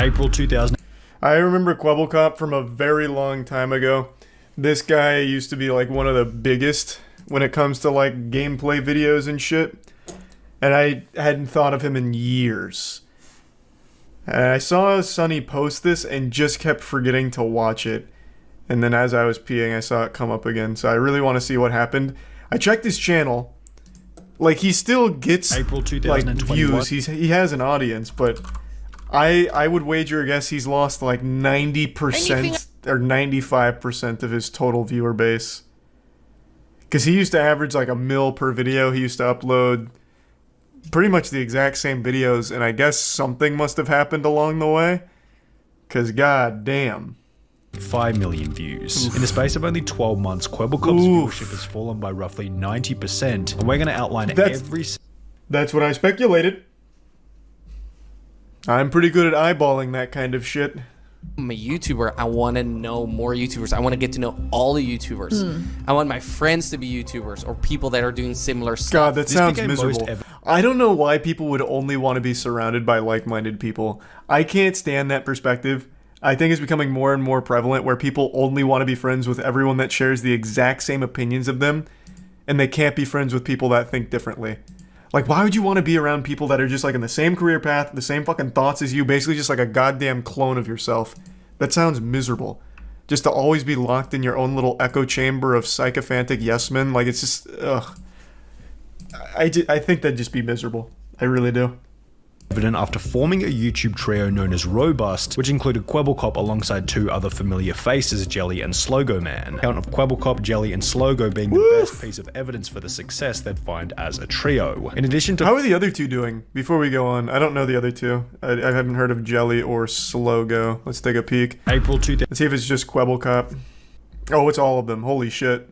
April 2000. I remember Kwebbelkop from a very long time ago. This guy used to be like one of the biggest when it comes to like gameplay videos and shit. And I hadn't thought of him in years. And I saw Sunny post this and just kept forgetting to watch it. And then as I was peeing, I saw it come up again. So I really want to see what happened. I checked his channel. Like, he still gets April like views. He has an audience, but I would wager a guess he's lost like 90% or 95% of his total viewer base. Because he used to average like 1 mil per video. He used to upload pretty much the exact same videos, and I guess something must have happened along the way. Because god damn. 5 million views. Oof. In the space of only 12 months, Kwebbelkop's viewership has fallen by roughly 90%. And we're going to outline That's what I speculated. I'm pretty good at eyeballing that kind of shit. I'm a YouTuber. I want to know more YouTubers. I want to get to know all the YouTubers. I want my friends to be YouTubers or people that are doing similar stuff. God, that sounds miserable. I don't know why people would only want to be surrounded by like-minded people. I can't stand that perspective. I think it's becoming more and more prevalent where people only want to be friends with everyone that shares the exact same opinions of them, and they can't be friends with people that think differently. Like, why would you want to be around people that are just like in the same career path, the same fucking thoughts as you, basically just like a goddamn clone of yourself? That sounds miserable. Just to always be locked in your own little echo chamber of sycophantic yes men, like it's just, ugh. I think that'd just be miserable. I really do. Evident after forming a YouTube trio known as Robust, which included Kwebbelkop alongside 2 other familiar faces, Jelly and Slogo Man. Count of Kwebbelkop, Jelly, and Slogo being the best piece of evidence for the success they'd find as a trio. In addition to— How are the other 2 doing? Before we go on, I don't know the other 2. I haven't heard of Jelly or Slogo. Let's take a peek. April 2000. Let's see if it's just Kwebbelkop. Oh, it's all of them. Holy shit.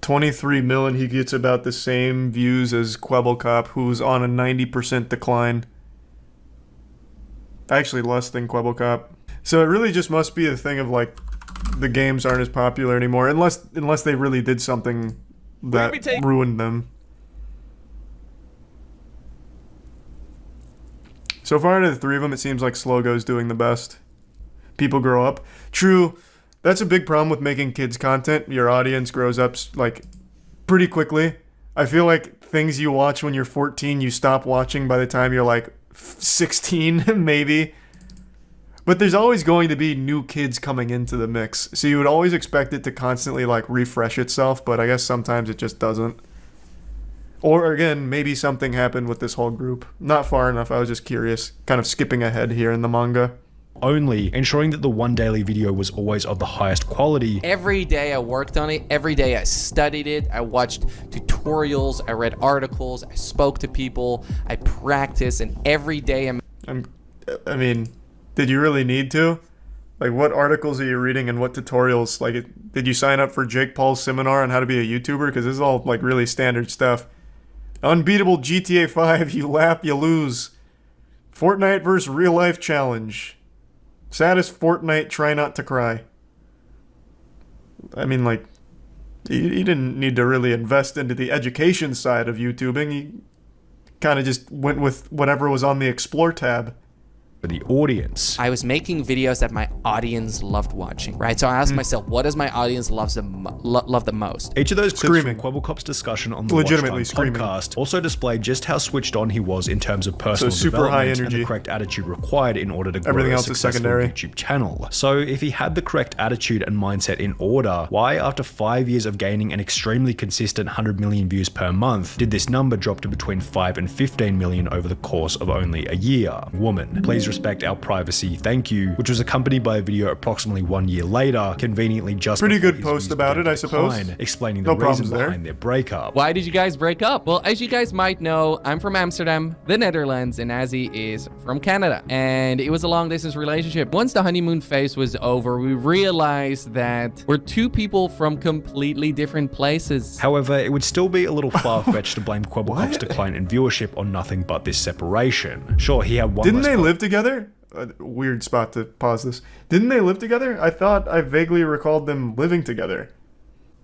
23 million, he gets about the same views as Kwebbelkop, who's on a 90% decline. Actually, less than Kwebbelkop. So it really just must be a thing of, like, the games aren't as popular anymore, unless they really did something that ruined them. So far, out of the 3 of them, it seems like Slogo's doing the best. People grow up. True. That's a big problem with making kids content. Your audience grows up, like, pretty quickly. I feel like things you watch when you're 14, you stop watching by the time you're, like, 16, maybe. But there's always going to be new kids coming into the mix. So you would always expect it to constantly, like, refresh itself, but I guess sometimes it just doesn't. Or, again, maybe something happened with this whole group. Not far enough, I was just curious. Kind of skipping ahead here in the manga. Only, ensuring that the one daily video was always of the highest quality. Every day I worked on it. Every day I studied it. I watched tutorials. I read articles. I spoke to people. I practiced, and every day I mean, did you really need to? Like, what articles are you reading and what tutorials? Like, did you sign up for Jake Paul's seminar on how to be a YouTuber? Because this is all, like, really standard stuff. Unbeatable GTA 5, you laugh, you lose. Fortnite vs. Real Life Challenge. Saddest Fortnite, try not to cry. I mean, like, he didn't need to really invest into the education side of YouTubing. He kind of just went with whatever was on the Explore tab. For the audience. I was making videos that my audience loved watching, right? So I asked myself, what does my audience love the most? Each of those clips from Kwebbelkop's discussion on the Legitimately Watchtime podcast also displayed just how switched on he was in terms of personal development and the correct attitude required in order to grow a successful YouTube channel. So if he had the correct attitude and mindset in order, why after 5 years of gaining an extremely consistent 100 million views per month, did this number drop to between 5 and 15 million over the course of only a year? Woman, please respect our privacy, thank you, which was accompanied by a video approximately 1 year later, conveniently just pretty good post about it, I suppose. Explaining the reason behind their breakup. Why did you guys break up? Well, as you guys might know, I'm from Amsterdam, the Netherlands, and Azzy is from Canada. And it was a long distance relationship. Once the honeymoon phase was over, we realized that we're 2 people from completely different places. However, it would still be a little far-fetched to blame Kwebbelkop's decline in viewership on nothing but this separation. Sure, he had one. Didn't they live together? Weird spot to pause this. Didn't they live together? I thought I vaguely recalled them living together.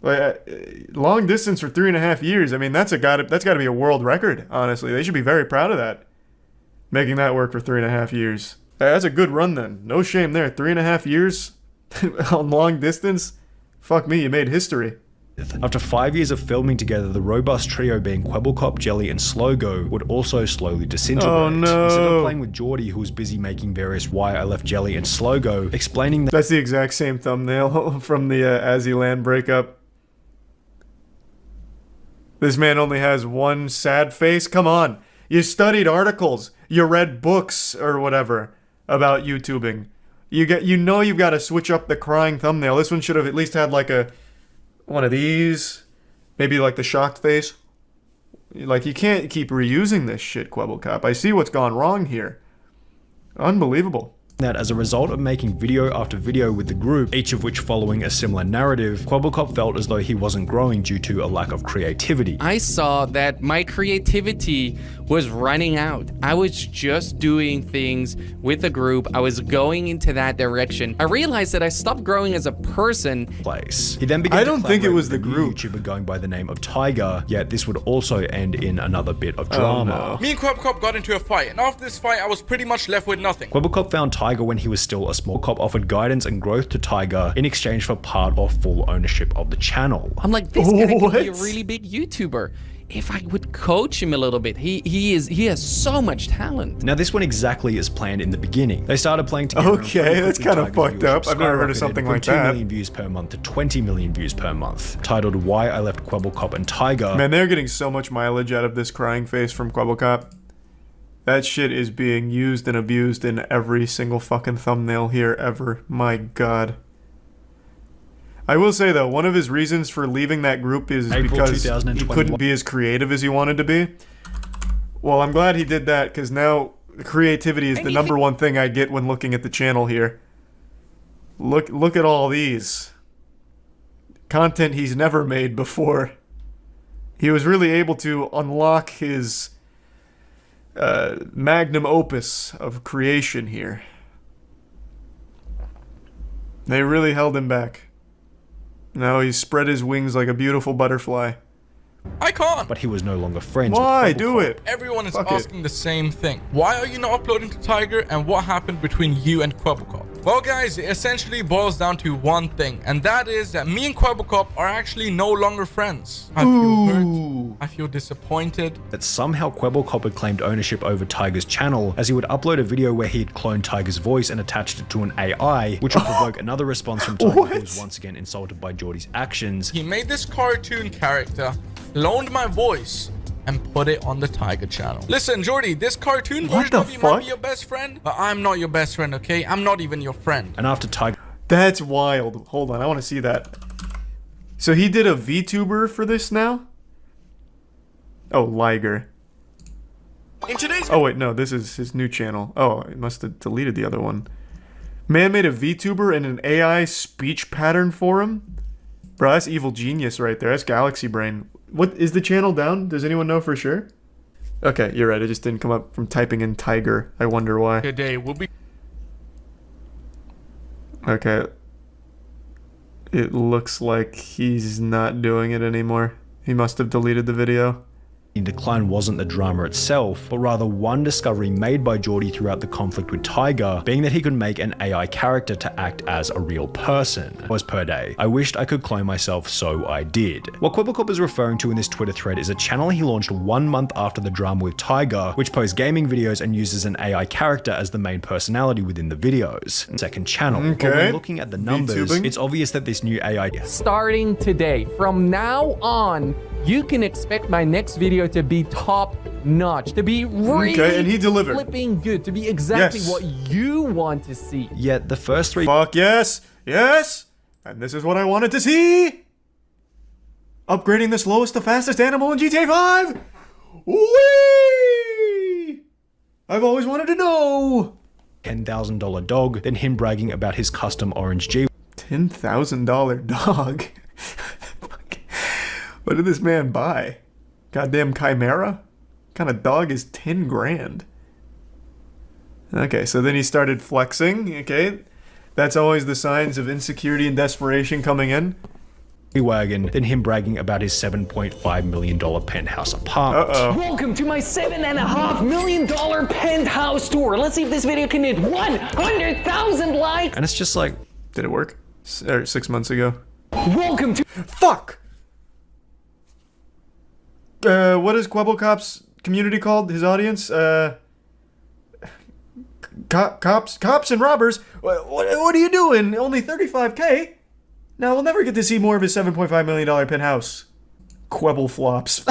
Like, long distance for 3.5 years. I mean, that's got to be a world record. Honestly, they should be very proud of that. Making that work for 3.5 years. That's a good run then. No shame there. 3.5 years on long distance. Fuck me, you made history. After 5 years of filming together, the robust trio being Kwebbelkop, Jelly, and Slogo would also slowly disintegrate. Oh no! Instead of playing with Geordie, who was busy making various Why I Left Jelly and Slogo, explaining that— That's the exact same thumbnail from the Azzyland breakup. This man only has one sad face? Come on! You studied articles, you read books or whatever about YouTubing. You know you've got to switch up the crying thumbnail. This one should have at least had like one of these, maybe like the shocked face. Like, you can't keep reusing this shit, Kwebbelkop. I see what's gone wrong here. Unbelievable. That as a result of making video after video with the group, each of which following a similar narrative, Kwebbelkop felt as though he wasn't growing due to a lack of creativity. I saw that my creativity was running out. I was just doing things with the group. I was going into that direction. I realized that I stopped growing as a person. He then began I don't think it was the group. YouTuber going by the name of Tiger, yet this would also end in another bit of drama. Oh, no. Me and Kwebbelkop got into a fight, and after this fight, I was pretty much left with nothing. Kwebbelkop found Tiger when he was still a small cop, offered guidance and growth to Tiger in exchange for part or full ownership of the channel. I'm like, this guy could be a really big YouTuber. If I would coach him a little bit, he has so much talent. Now this went exactly as planned in the beginning. They started playing together. Okay, that's kind of fucked up. I've never heard of something like that. 2 million views per month to 20 million views per month. Titled Why I Left Kwebbelkop and Tiger. Man, they're getting so much mileage out of this crying face from Kwebbelkop. That shit is being used and abused in every single fucking thumbnail here ever. My god. I will say though, one of his reasons for leaving that group is because he couldn't be as creative as he wanted to be. Well, I'm glad he did that, because now creativity is the number one thing I get when looking at the channel here. Look at all these. Content he's never made before. He was really able to unlock his magnum opus of creation here. They really held him back. Now he's spread his wings like a beautiful butterfly. I can't! But he was no longer friends Why? with Kwebbelkop. Do it! Everyone is asking the same thing. Why are you not uploading to Tiger, and what happened between you and Kwebbelkop? Well guys, it essentially boils down to one thing, and that is that me and Kwebbelkop are actually no longer friends. I feel hurt. I feel disappointed. That somehow Kwebbelkop had claimed ownership over Tiger's channel, as he would upload a video where he had cloned Tiger's voice and attached it to an AI, which would provoke another response from Tiger, who was once again insulted by Geordie's actions. He made this cartoon character, loaned my voice, and put it on the Tiger channel. Listen, Geordie, this cartoon version of you might be your best friend, but I'm not your best friend, okay? I'm not even your friend. And after Tiger... That's wild. Hold on, I want to see that. So he did a VTuber for this now? Oh, Liger. In today's... Oh wait, no, this is his new channel. Oh, I must have deleted the other one. Man made a VTuber and an AI speech pattern for him? Bro, that's evil genius right there. That's Galaxy Brain. What is the channel down? Does anyone know for sure? Okay, you're right. It just didn't come up from typing in Tiger. I wonder why. Today will be... Okay. It looks like he's not doing it anymore. He must have deleted the video. decline wasn't the drama itself, but rather one discovery made by Geordie throughout the conflict with Tiger, being that he could make an AI character to act as a real person. Was per day. I wished I could clone myself, so I did. What Kwebbelkop is referring to in this Twitter thread is a channel he launched 1 month after the drama with Tiger, which posts gaming videos and uses an AI character as the main personality within the videos. Second channel. Okay. But when looking at the numbers, VTubing. it's obvious that this new AI Starting today, from now on, you can expect my next video to be top notch, to be really and he delivered. flipping good, to be exactly Yes. what you want to see. Yet the first three Fuck yes, yes, and this is what I wanted to see. Upgrading the slowest to fastest animal in GTA 5. Whee! I've always wanted to know. $10,000 dog, then him bragging about his custom orange G. $10,000 dog. What did this man buy? Goddamn Chimera? What kind of dog is 10 grand? Okay, so then he started flexing. Okay, that's always the signs of insecurity and desperation coming in. wagon than him bragging about his $7.5 million penthouse apartment. Welcome to my $7.5 million penthouse tour. Let's see if this video can hit 100,000 likes. And it's just like, did it work? 6 months ago. Welcome to— Fuck! What is Quebblecop's community called? His audience? Cops and robbers? What are you doing? Only 35K? Now we'll never get to see more of his $7.5 million penthouse. Quebble flops.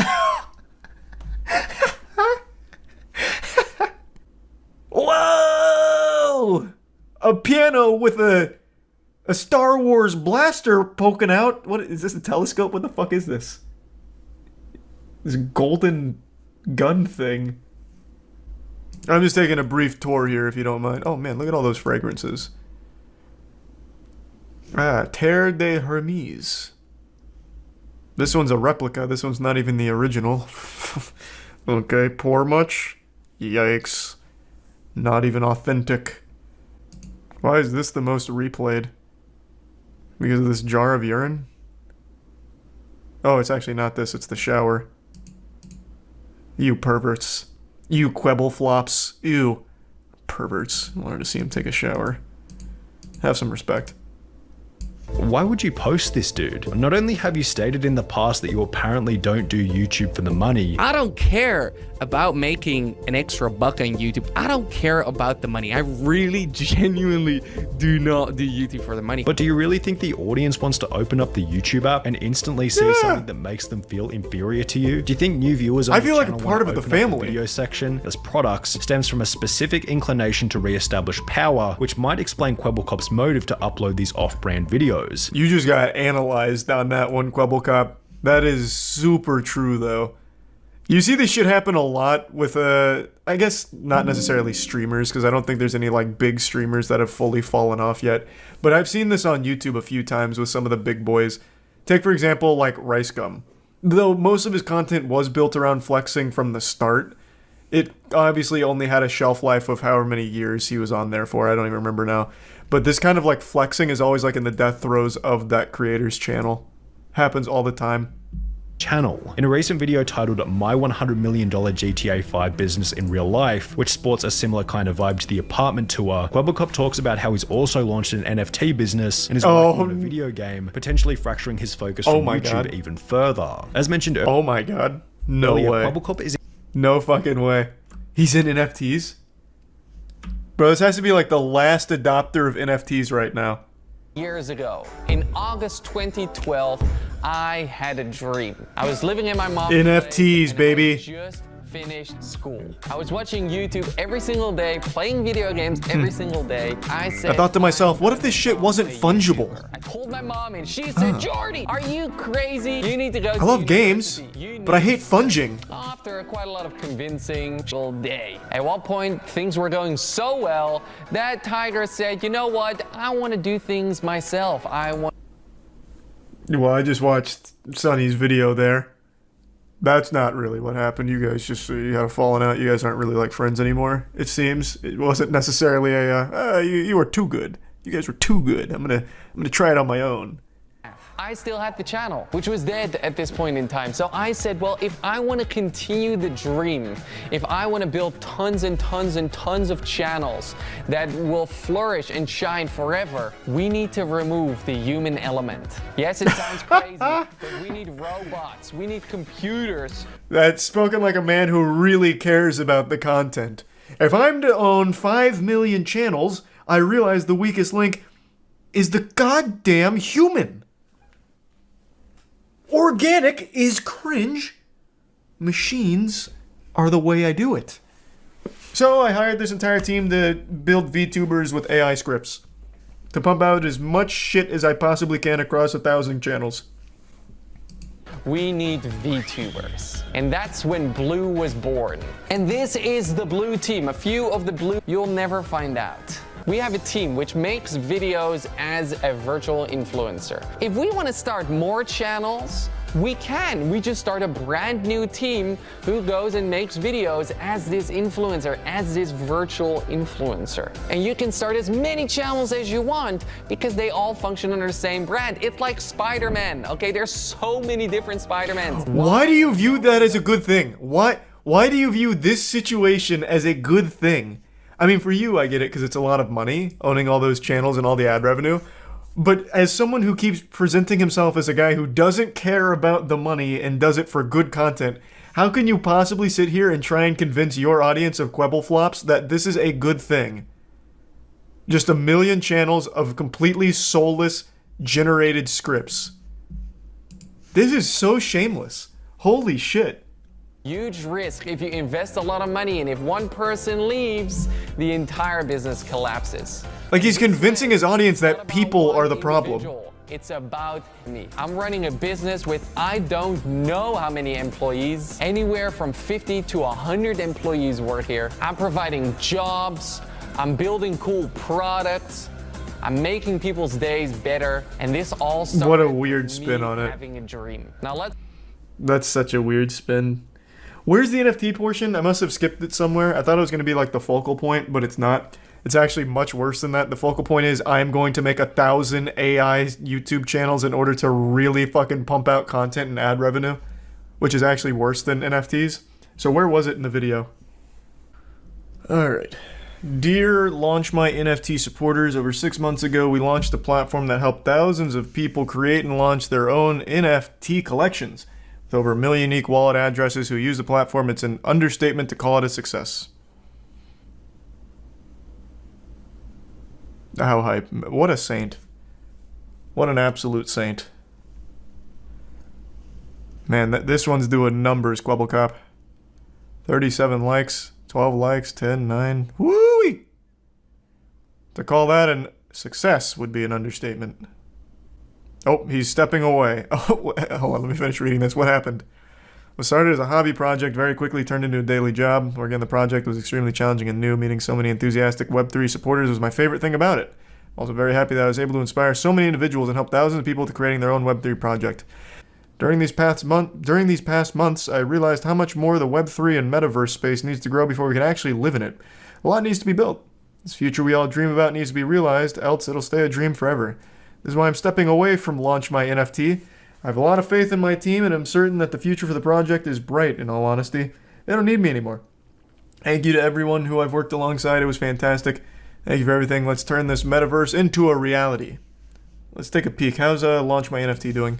Whoa! A piano with a Star Wars blaster poking out. What is this? A telescope? What the fuck is this? This golden gun thing. I'm just taking a brief tour here, if you don't mind. Oh man, look at all those fragrances. Terre de Hermes. This one's a replica. This one's not even the original. Okay, pour much? Yikes. Not even authentic. Why is this the most replayed? Because of this jar of urine? Oh, it's actually not this. It's the shower. You perverts. You Quebble flops. Ew. Perverts. I wanted to see him take a shower. Have some respect. Why would you post this, dude? Not only have you stated in the past that you apparently don't do YouTube for the money. I don't care about making an extra buck on YouTube. I don't care about the money. I really genuinely do not do YouTube for the money. But do you really think the audience wants to open up the YouTube app and instantly see something that makes them feel inferior to you? Do you think new viewers on I feel like a part of the family. Video section as products stems from a specific inclination to re-establish power, which might explain Quebblecop's motive to upload these off-brand videos. You just got analyzed on that one, Quebblecop. That is super true, though. You see this shit happen a lot with, I guess not necessarily streamers, because I don't think there's any, like, big streamers that have fully fallen off yet. But I've seen this on YouTube a few times with some of the big boys. Take, for example, like, Rice Gum. Though most of his content was built around flexing from the start, it obviously only had a shelf life of however many years he was on there for. I don't even remember now. But this kind of like flexing is always like in the death throes of that creator's channel. Happens all the time. Channel. In a recent video titled My $100 Million GTA 5 Business in Real Life, which sports a similar kind of vibe to the apartment tour, Quebblecop talks about how he's also launched an NFT business and is working on a video game, potentially fracturing his focus from YouTube even further. As mentioned earlier. Oh my god. No way. Quebblecop is no fucking way. He's in NFTs? Bro, this has to be like the last adopter of NFTs right now. Years ago, in August 2012, I had a dream. I was living in my mom's NFTs, baby. Just finished school. I was watching YouTube every single day, playing video games every single day. I thought to myself, what if this shit wasn't fungible? I called my mom and she said, Jordy, are you crazy? You need to go to I love games, but I hate funging. After quite a lot of convincing all day. At one point, things were going so well that Tiger said, you know what? I want to do things myself. Well, I just watched Sunny's video there. That's not really what happened. You guys just you had a falling out. You guys aren't really like friends anymore. It seems it wasn't necessarily a you were too good. You guys were too good. I'm gonna try it on my own. I still had the channel, which was dead at this point in time. So I said, well, if I want to continue the dream, if I want to build tons and tons and tons of channels that will flourish and shine forever, we need to remove the human element. Yes, it sounds crazy, but we need robots. We need computers. That's spoken like a man who really cares about the content. If I'm to own 5 million channels, I realize the weakest link is the goddamn human. Organic is cringe. Machines are the way I do it. So I hired this entire team to build VTubers with AI scripts. To pump out as much shit as I possibly can across 1,000 channels. We need VTubers. And that's when Blue was born. And this is the Blue team. A few of the Blue you'll never find out. We have a team which makes videos as a virtual influencer. If we want to start more channels, we can. We just start a brand new team who goes and makes videos as this influencer, as this virtual influencer. And you can start as many channels as you want because they all function under the same brand. It's like Spider-Man, okay? There's so many different Spider-Mans. Why do you view that as a good thing? Why do you view this situation as a good thing? I mean, for you, I get it because it's a lot of money, owning all those channels and all the ad revenue. But as someone who keeps presenting himself as a guy who doesn't care about the money and does it for good content, how can you possibly sit here and try and convince your audience of Quebble flops that this is a good thing? Just a million channels of completely soulless, generated scripts. This is so shameless. Holy shit. Huge risk if you invest a lot of money, and if one person leaves, the entire business collapses. Like, he's convincing his audience that people are the problem. It's about me. I'm running a business with I don't know how many employees. Anywhere from 50 to 100 employees work here. I'm providing jobs. I'm building cool products. I'm making people's days better. And this all started what a weird spin on it. Having a dream. Now That's such a weird spin. Where's the NFT portion? I must have skipped it somewhere. I thought it was going to be like the focal point, but it's not. It's actually much worse than that. The focal point is I'm going to make 1,000 AI YouTube channels in order to really fucking pump out content and ad revenue, which is actually worse than NFTs. So where was it in the video? Alright. Dear Launch My NFT supporters, over 6 months ago we launched a platform that helped thousands of people create and launch their own NFT collections. With over 1 million unique wallet addresses who use the platform, it's an understatement to call it a success. How hype. What a saint. What an absolute saint. Man, this one's doing numbers, Quebblecop. 37 likes, 12 likes, 10, 9. Woo-wee! To call that a success would be an understatement. Oh, he's stepping away. Oh, hold on, let me finish reading this. What happened? Was started as a hobby project, very quickly turned into a daily job. Or again, the project was extremely challenging and new. Meeting so many enthusiastic Web3 supporters was my favorite thing about it. Also very happy that I was able to inspire so many individuals and help thousands of people to creating their own Web3 project. During these past months, I realized how much more the Web3 and metaverse space needs to grow before we can actually live in it. A lot needs to be built. This future we all dream about needs to be realized, else it'll stay a dream forever. This is why I'm stepping away from Launch My NFT. I have a lot of faith in my team, and I'm certain that the future for the project is bright, in all honesty. They don't need me anymore. Thank you to everyone who I've worked alongside. It was fantastic. Thank you for everything. Let's turn this metaverse into a reality. Let's take a peek. How's Launch My NFT doing?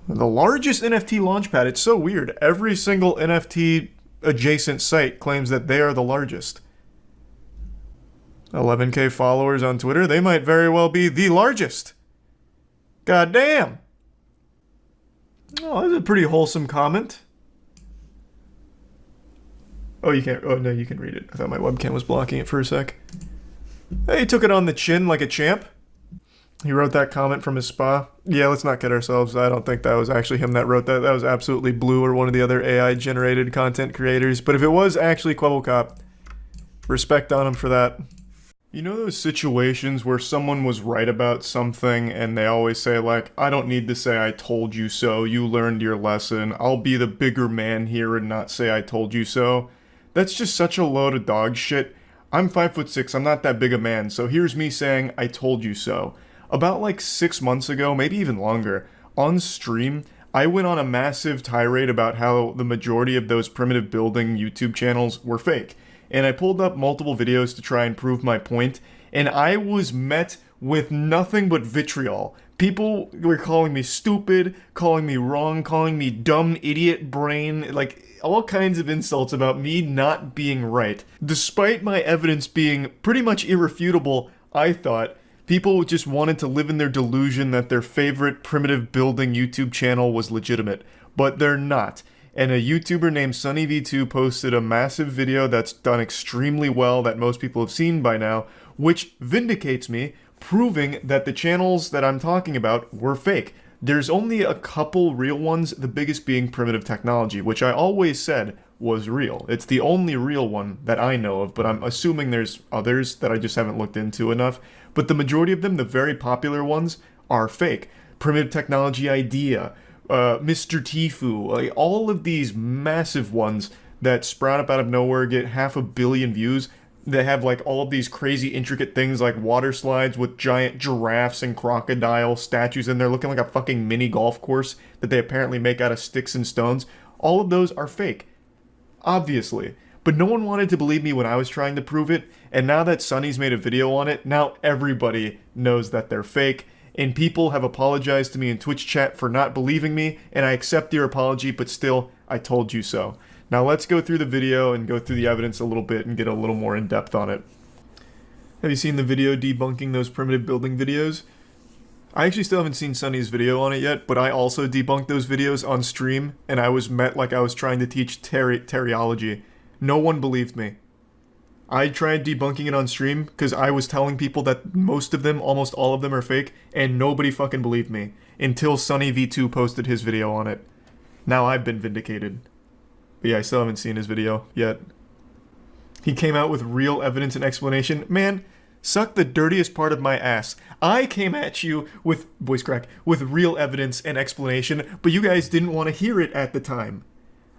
The largest NFT launchpad. It's so weird. Every single NFT adjacent site claims that they are the largest. 11K followers on Twitter. They might very well be the largest. God damn. Oh, that's a pretty wholesome comment. Oh, you can't. Oh, no, you can read it. I thought my webcam was blocking it for a sec. Hey, he took it on the chin like a champ. He wrote that comment from his spa. Yeah, let's not kid ourselves. I don't think that was actually him that wrote that. That was absolutely Blue or one of the other AI-generated content creators. But if it was actually Quebblecop, respect on him for that. You know those situations where someone was right about something and they always say like, I don't need to say I told you so, you learned your lesson, I'll be the bigger man here and not say I told you so? That's just such a load of dog shit. I'm 5'6", I'm not that big a man, so here's me saying I told you so. About like 6 months ago, maybe even longer, on stream, I went on a massive tirade about how the majority of those primitive building YouTube channels were fake. And I pulled up multiple videos to try and prove my point, and I was met with nothing but vitriol. People were calling me stupid, calling me wrong, calling me dumb idiot brain, like all kinds of insults about me not being right. Despite my evidence being pretty much irrefutable, I thought people just wanted to live in their delusion that their favorite primitive building YouTube channel was legitimate, but they're not. And a YouTuber named SunnyV2 posted a massive video that's done extremely well that most people have seen by now, which vindicates me, proving that the channels that I'm talking about were fake. There's only a couple real ones, the biggest being Primitive Technology, which I always said was real. It's the only real one that I know of, but I'm assuming there's others that I just haven't looked into enough. But the majority of them, the very popular ones, are fake. Primitive Technology Idea, Mr. Tfue, like all of these massive ones that sprout up out of nowhere, get 500 million views. They have like all of these crazy intricate things like water slides with giant giraffes and crocodile statues in there looking like a fucking mini golf course that they apparently make out of sticks and stones. All of those are fake. Obviously. But no one wanted to believe me when I was trying to prove it, and now that Sunny's made a video on it, now everybody knows that they're fake, and people have apologized to me in Twitch chat for not believing me, and I accept your apology, but still, I told you so. Now let's go through the video and go through the evidence a little bit and get a little more in depth on it. Have you seen the video debunking those primitive building videos? I actually still haven't seen Sunny's video on it yet, but I also debunked those videos on stream, and I was met like I was trying to teach teriology. No one believed me. I tried debunking it on stream because I was telling people that most of them, almost all of them, are fake, and nobody fucking believed me until SunnyV2 posted his video on it. Now I've been vindicated. But yeah, I still haven't seen his video yet. He came out with real evidence and explanation. Man, suck the dirtiest part of my ass. I came at you with, voice crack, with real evidence and explanation, but you guys didn't want to hear it at the time.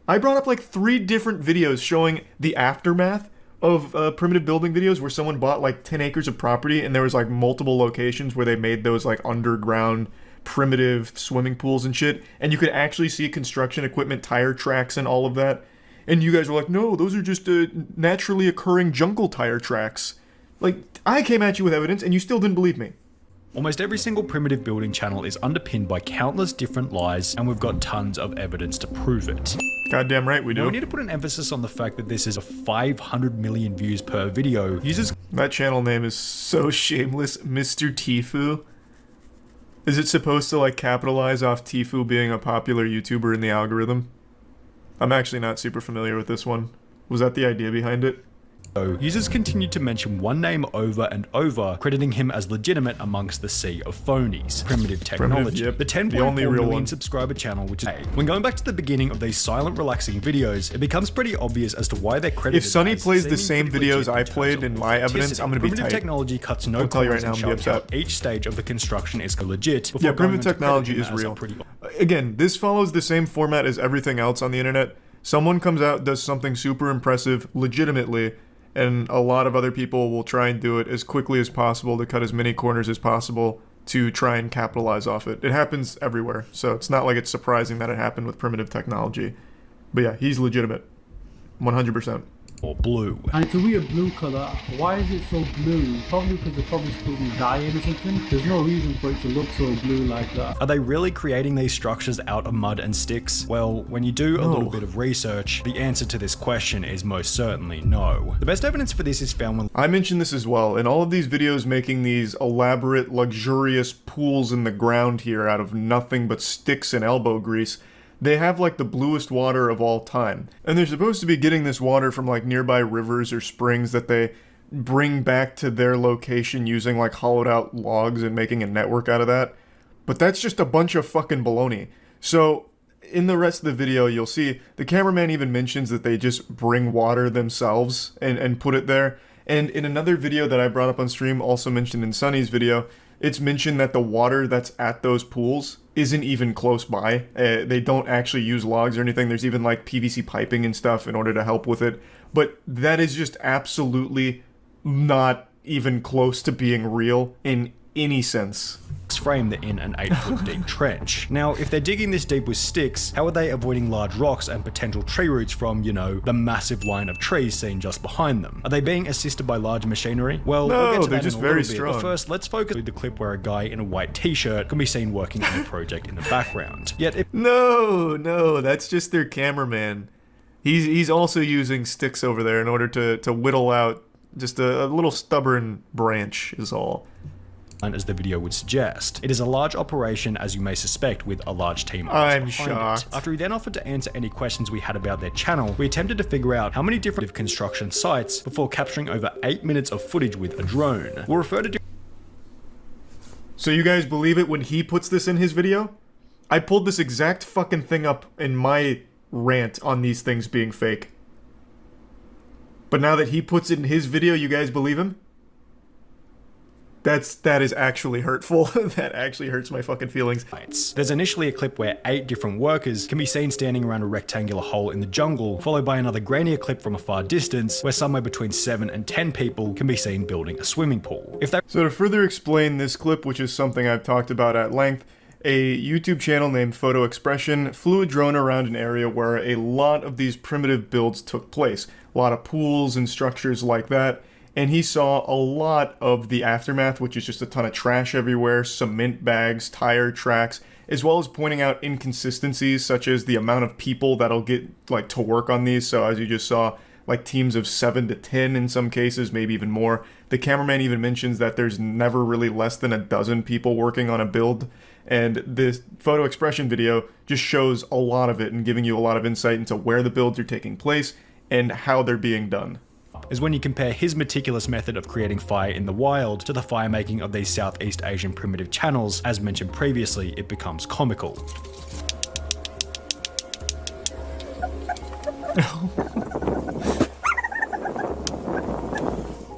I brought up like 3 different videos showing the aftermath of primitive building videos where someone bought like 10 acres of property and there was like multiple locations where they made those like underground primitive swimming pools and shit, and you could actually see construction equipment, tire tracks and all of that. And you guys were like, no, those are just naturally occurring jungle tire tracks. Like, I came at you with evidence and you still didn't believe me. Almost every single primitive building channel is underpinned by countless different lies, and we've got tons of evidence to prove it. Goddamn right we do. Now, we need to put an emphasis on the fact that this is a 500 million views per video. That channel name is so shameless, Mr. Tfue. Is it supposed to like capitalize off Tfue being a popular YouTuber in the algorithm? I'm actually not super familiar with this one. Was that the idea behind it? Users continued to mention one name over and over, crediting him as legitimate amongst the sea of phonies. Primitive Technology, yep. The 10.4 million subscriber channel, which is when going back to the beginning of these silent, relaxing videos, it becomes pretty obvious as to why they're credited. If Sunny plays the same videos I played in my evidence, I'm gonna be tight. Primitive Technology cuts no corners and shows how each stage of the construction is legit. Yeah, Primitive Technology is real. Again, this follows the same format as everything else on the internet. Someone comes out, does something super impressive, legitimately, and a lot of other people will try and do it as quickly as possible to cut as many corners as possible to try and capitalize off it. It happens everywhere, so it's not like it's surprising that it happened with Primitive Technology. But yeah, he's legitimate. 100%. Or blue. And it's a weird blue colour. Why is it so blue? Probably because they're probably spilling dye in or something. There's no reason for it to look so blue like that. Are they really creating these structures out of mud and sticks? Well, when you do a little bit of research, the answer to this question is most certainly no. The best evidence for this is found when I mentioned this as well. In all of these videos making these elaborate, luxurious pools in the ground here out of nothing but sticks and elbow grease, they have like the bluest water of all time. And they're supposed to be getting this water from like nearby rivers or springs that they bring back to their location using like hollowed out logs and making a network out of that. But that's just a bunch of fucking baloney. So in the rest of the video, you'll see the cameraman even mentions that they just bring water themselves and put it there. And in another video that I brought up on stream, also mentioned in Sunny's video, it's mentioned that the water that's at those pools isn't even close by. They don't actually use logs or anything. There's even like PVC piping and stuff in order to help with it. But that is just absolutely not even close to being real in any sense. Frame that in an 8-foot deep trench. Now, if they're digging this deep with sticks, how are they avoiding large rocks and potential tree roots from, you know, the massive line of trees seen just behind them? Are they being assisted by large machinery? Well, no, we'll get to they're that just in a little very bit, strong. But first, let's focus on the clip where a guy in a white t-shirt can be seen working on a project in the background. Yet, No, that's just their cameraman. He's also using sticks over there in order to whittle out just a little stubborn branch is all. As the video would suggest. It is a large operation, as you may suspect, with a large team. I'm shocked. After he then offered to answer any questions we had about their channel, we attempted to figure out how many different construction sites before capturing over 8 minutes of footage with a drone. We'll refer to. So you guys believe it when he puts this in his video? I pulled this exact fucking thing up in my rant on these things being fake. But now that he puts it in his video, you guys believe him? That is actually hurtful. That actually hurts my fucking feelings. There's initially a clip where 8 different workers can be seen standing around a rectangular hole in the jungle, followed by another grainier clip from a far distance, where somewhere between 7 and 10 people can be seen building a swimming pool. So to further explain this clip, which is something I've talked about at length, a YouTube channel named Photo Expression flew a drone around an area where a lot of these primitive builds took place. A lot of pools and structures like that. And he saw a lot of the aftermath, which is just a ton of trash everywhere, cement bags, tire tracks, as well as pointing out inconsistencies such as the amount of people that'll get like to work on these. So as you just saw, like teams of 7 to 10 in some cases, maybe even more. The cameraman even mentions that there's never really less than a dozen people working on a build. And this Photo Expression video just shows a lot of it and giving you a lot of insight into where the builds are taking place and how they're being done. Is when you compare his meticulous method of creating fire in the wild to the fire making of these Southeast Asian primitive channels. As mentioned previously, it becomes comical.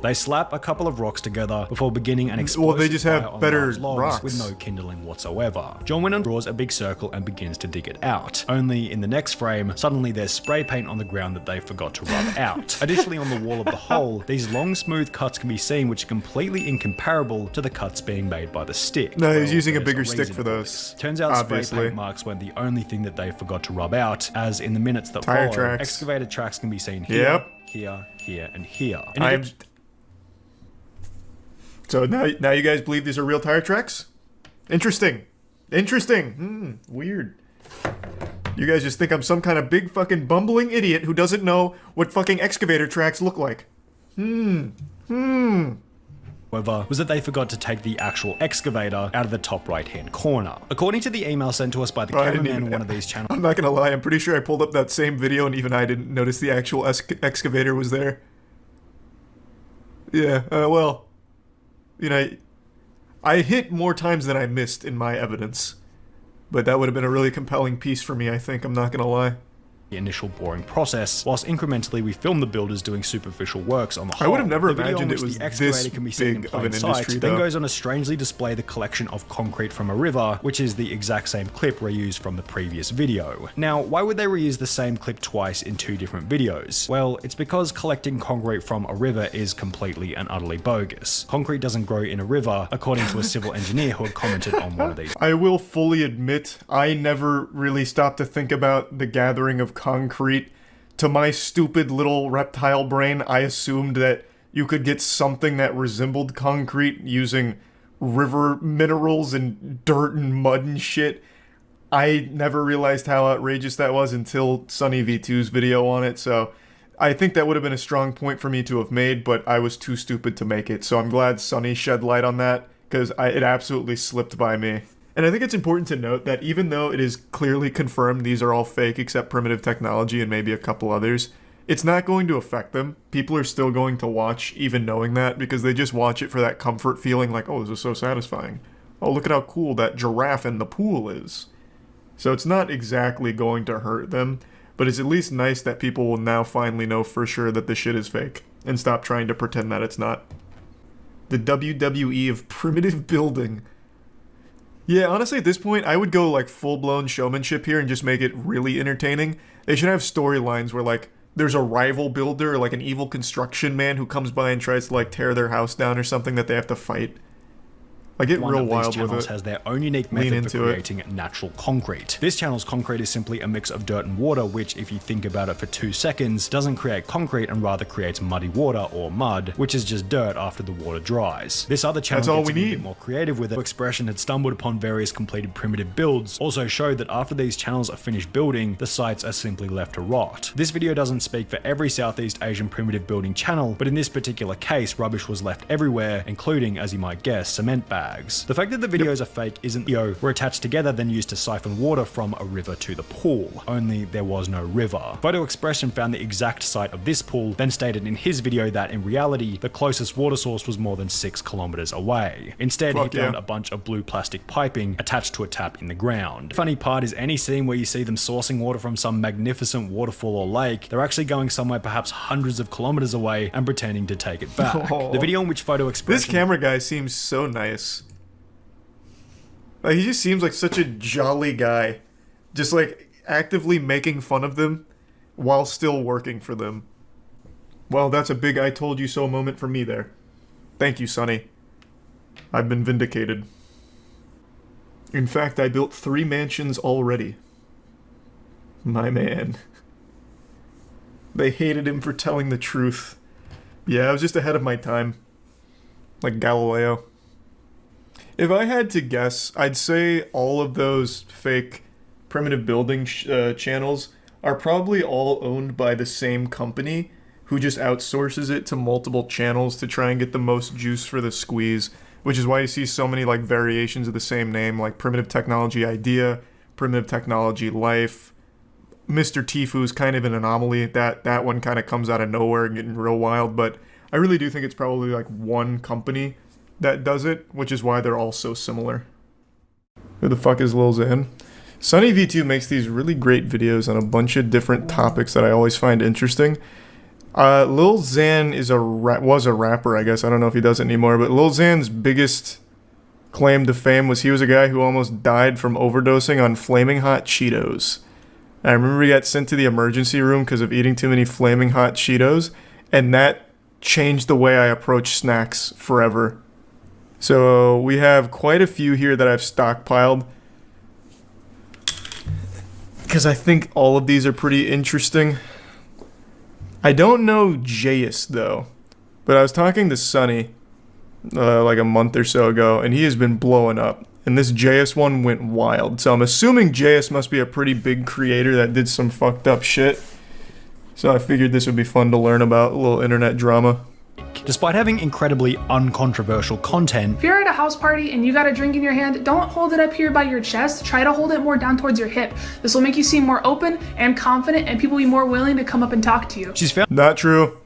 They slap a couple of rocks together before beginning an explosive well, they just have fire on better large logs rocks with no kindling whatsoever. John Winnon draws a big circle and begins to dig it out. Only in the next frame, suddenly there's spray paint on the ground that they forgot to rub out. Additionally, on the wall of the hole, these long smooth cuts can be seen which are completely incomparable to the cuts being made by the stick. No, he's using a bigger stick for those. Turns out obviously. Spray paint marks weren't the only thing that they forgot to rub out, as in the minutes that tire follow, tracks. excavated tracks can be seen here, yep. here, and here. So now you guys believe these are real tire tracks? Interesting. Weird. You guys just think I'm some kind of big fucking bumbling idiot who doesn't know what fucking excavator tracks look like. However, was that they forgot to take the actual excavator out of the top right hand corner. According to the email sent to us by the cameraman on one of these channels. I'm not gonna lie, I'm pretty sure I pulled up that same video and even I didn't notice the actual excavator was there. Yeah, well, you know, I hit more times than I missed in my evidence. But that would have been a really compelling piece for me, I think, I'm not gonna lie. The initial boring process, whilst incrementally we film the builders doing superficial works on the whole. I would have never the video imagined in it was the excavator this can be seen in big plain of an sight, industry, then though. goes on to strangely display the collection of concrete from a river, which is the exact same clip reused from the previous video. Now, why would they reuse the same clip twice in 2 different videos? Well, it's because collecting concrete from a river is completely and utterly bogus. Concrete doesn't grow in a river, according to a civil engineer who had commented on one of these. I will fully admit, I never really stopped to think about the gathering of concrete. To my stupid little reptile brain, I assumed that you could get something that resembled concrete using river minerals and dirt and mud and shit. I never realized how outrageous that was until SunnyV2's video on it, so I think that would have been a strong point for me to have made, but I was too stupid to make it, so I'm glad Sunny shed light on that, because it absolutely slipped by me. And I think it's important to note that even though it is clearly confirmed these are all fake except primitive technology and maybe a couple others, it's not going to affect them. People are still going to watch even knowing that because they just watch it for that comfort feeling like, oh, this is so satisfying. Oh, look at how cool that giraffe in the pool is. So it's not exactly going to hurt them, but it's at least nice that people will now finally know for sure that this shit is fake and stop trying to pretend that it's not. The WWE of primitive building. Yeah, honestly, at this point, I would go, like, full-blown showmanship here and just make it really entertaining. They should have storylines where, like, there's a rival builder or, like, an evil construction man who comes by and tries to, like, tear their house down or something that they have to fight. Like, get real wild with it. Has their own unique method for creating natural concrete. This channel's concrete is simply a mix of dirt and water, which, if you think about it for 2 seconds, doesn't create concrete and rather creates muddy water or mud, which is just dirt after the water dries. This other channel gets a bit more creative with it. Expression had stumbled upon various completed primitive builds, also showed that after these channels are finished building, the sites are simply left to rot. This video doesn't speak for every Southeast Asian primitive building channel, but in this particular case, rubbish was left everywhere, including, as you might guess, cement bags. bags. The fact that the videos are fake isn't were attached together then used to siphon water from a river to the pool, only there was no river. Photo Expression found the exact site of this pool, then stated in his video that in reality, the closest water source was more than 6 kilometers away. Instead, he found a bunch of blue plastic piping attached to a tap in the ground. The funny part is any scene where you see them sourcing water from some magnificent waterfall or lake, they're actually going somewhere perhaps hundreds of kilometers away and pretending to take it back. The video in which Photo Expression... This camera guy seems so nice. Like, he just seems like such a jolly guy. Just like actively making fun of them while still working for them. Well, that's a big I told you so moment for me there. Thank you, Sunny. I've been vindicated. In fact, I built 3 mansions already. My man. They hated him for telling the truth. Yeah, I was just ahead of my time. Like Galileo. If I had to guess, I'd say all of those fake primitive building channels are probably all owned by the same company who just outsources it to multiple channels to try and get the most juice for the squeeze, which is why you see so many like variations of the same name, like Primitive Technology Idea, Primitive Technology Life. Mr. Tifu's kind of an anomaly. That one kind of comes out of nowhere and getting real wild, but I really do think it's probably like one company that does it, which is why they're all so similar. Who the fuck is Lil Xan? SunnyV2 makes these really great videos on a bunch of different topics that I always find interesting. Lil Xan is was a rapper, I guess. I don't know if he does it anymore, but Lil Xan's biggest claim to fame was he was a guy who almost died from overdosing on Flaming Hot Cheetos. I remember he got sent to the emergency room because of eating too many Flaming Hot Cheetos, and that changed the way I approach snacks forever. So we have quite a few here that I've stockpiled, because I think all of these are pretty interesting. I don't know Jayus though, but I was talking to Sunny like a month or so ago, and he has been blowing up. And this Jayus one went wild. So I'm assuming Jayus must be a pretty big creator that did some fucked up shit. So I figured this would be fun to learn about, a little internet drama. Despite having incredibly uncontroversial content, if you're at a house party and you got a drink in your hand, don't hold it up here by your chest. Try to hold it more down towards your hip. This will make you seem more open and confident, and people will be more willing to come up and talk to you. She's found not true.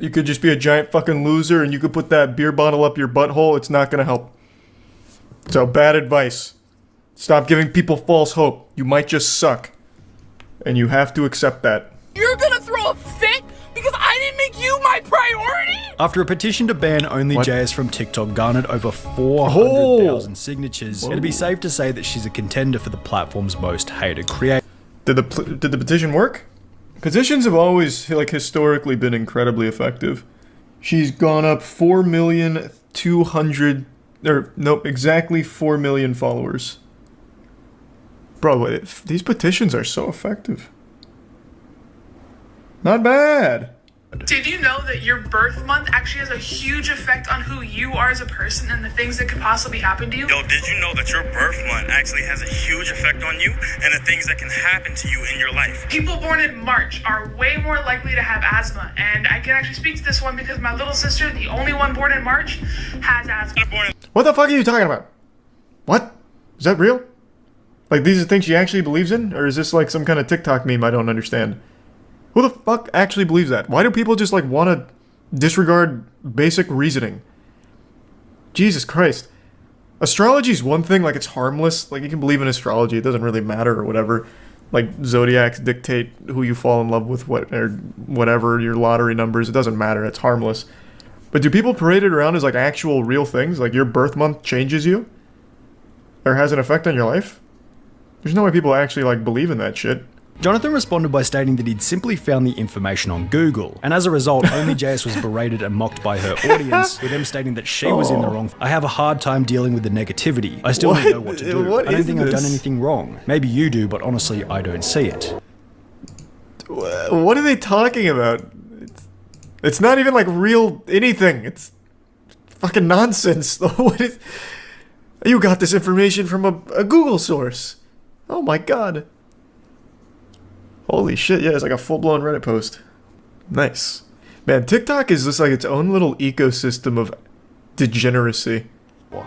You could just be a giant fucking loser and you could put that beer bottle up your butthole. It's not gonna help. So bad advice. Stop giving people false hope. You might just suck. And you have to accept that. You're gonna throw a fit because I didn't make you my priority? After a petition to ban OnlyJS from TikTok garnered over 400,000 signatures, it'd be safe to say that she's a contender for the platform's most hated creator. Did the petition work? Petitions have always, like, historically been incredibly effective. She's gone up 4,200,000, or nope, exactly 4 million followers. Bro, these petitions are so effective. Not bad. Did you know that your birth month actually has a huge effect on who you are as a person and the things that could possibly happen to you? Yo, did you know that your birth month actually has a huge effect on you and the things that can happen to you in your life? People born in March are way more likely to have asthma, and I can actually speak to this one because my little sister, the only one born in March, has asthma. What the fuck are you talking about? What? Is that real? Like, these are things she actually believes in? Or is this like some kind of TikTok meme I don't understand? Who the fuck actually believes that? Why do people just like want to disregard basic reasoning? Jesus Christ. Astrology's one thing, like it's harmless. Like you can believe in astrology, it doesn't really matter or whatever. Like zodiacs dictate who you fall in love with, what or whatever, your lottery numbers, it doesn't matter, it's harmless. But do people parade it around as like actual real things? Like your birth month changes you? Or has an effect on your life? There's no way people actually like believe in that shit. Jonathan responded by stating that he'd simply found the information on Google, and as a result, OnlyJS was berated and mocked by her audience, with them stating that she was in the wrong. I have a hard time dealing with the negativity. I still don't know what to do. I don't think I've done anything wrong. Maybe you do, but honestly, I don't see it. What are they talking about? It's not even like real anything. It's fucking nonsense. What is? You got this information from a Google source. Oh my god. Holy shit, yeah, it's like a full-blown Reddit post. Nice. Man, TikTok is just like its own little ecosystem of degeneracy.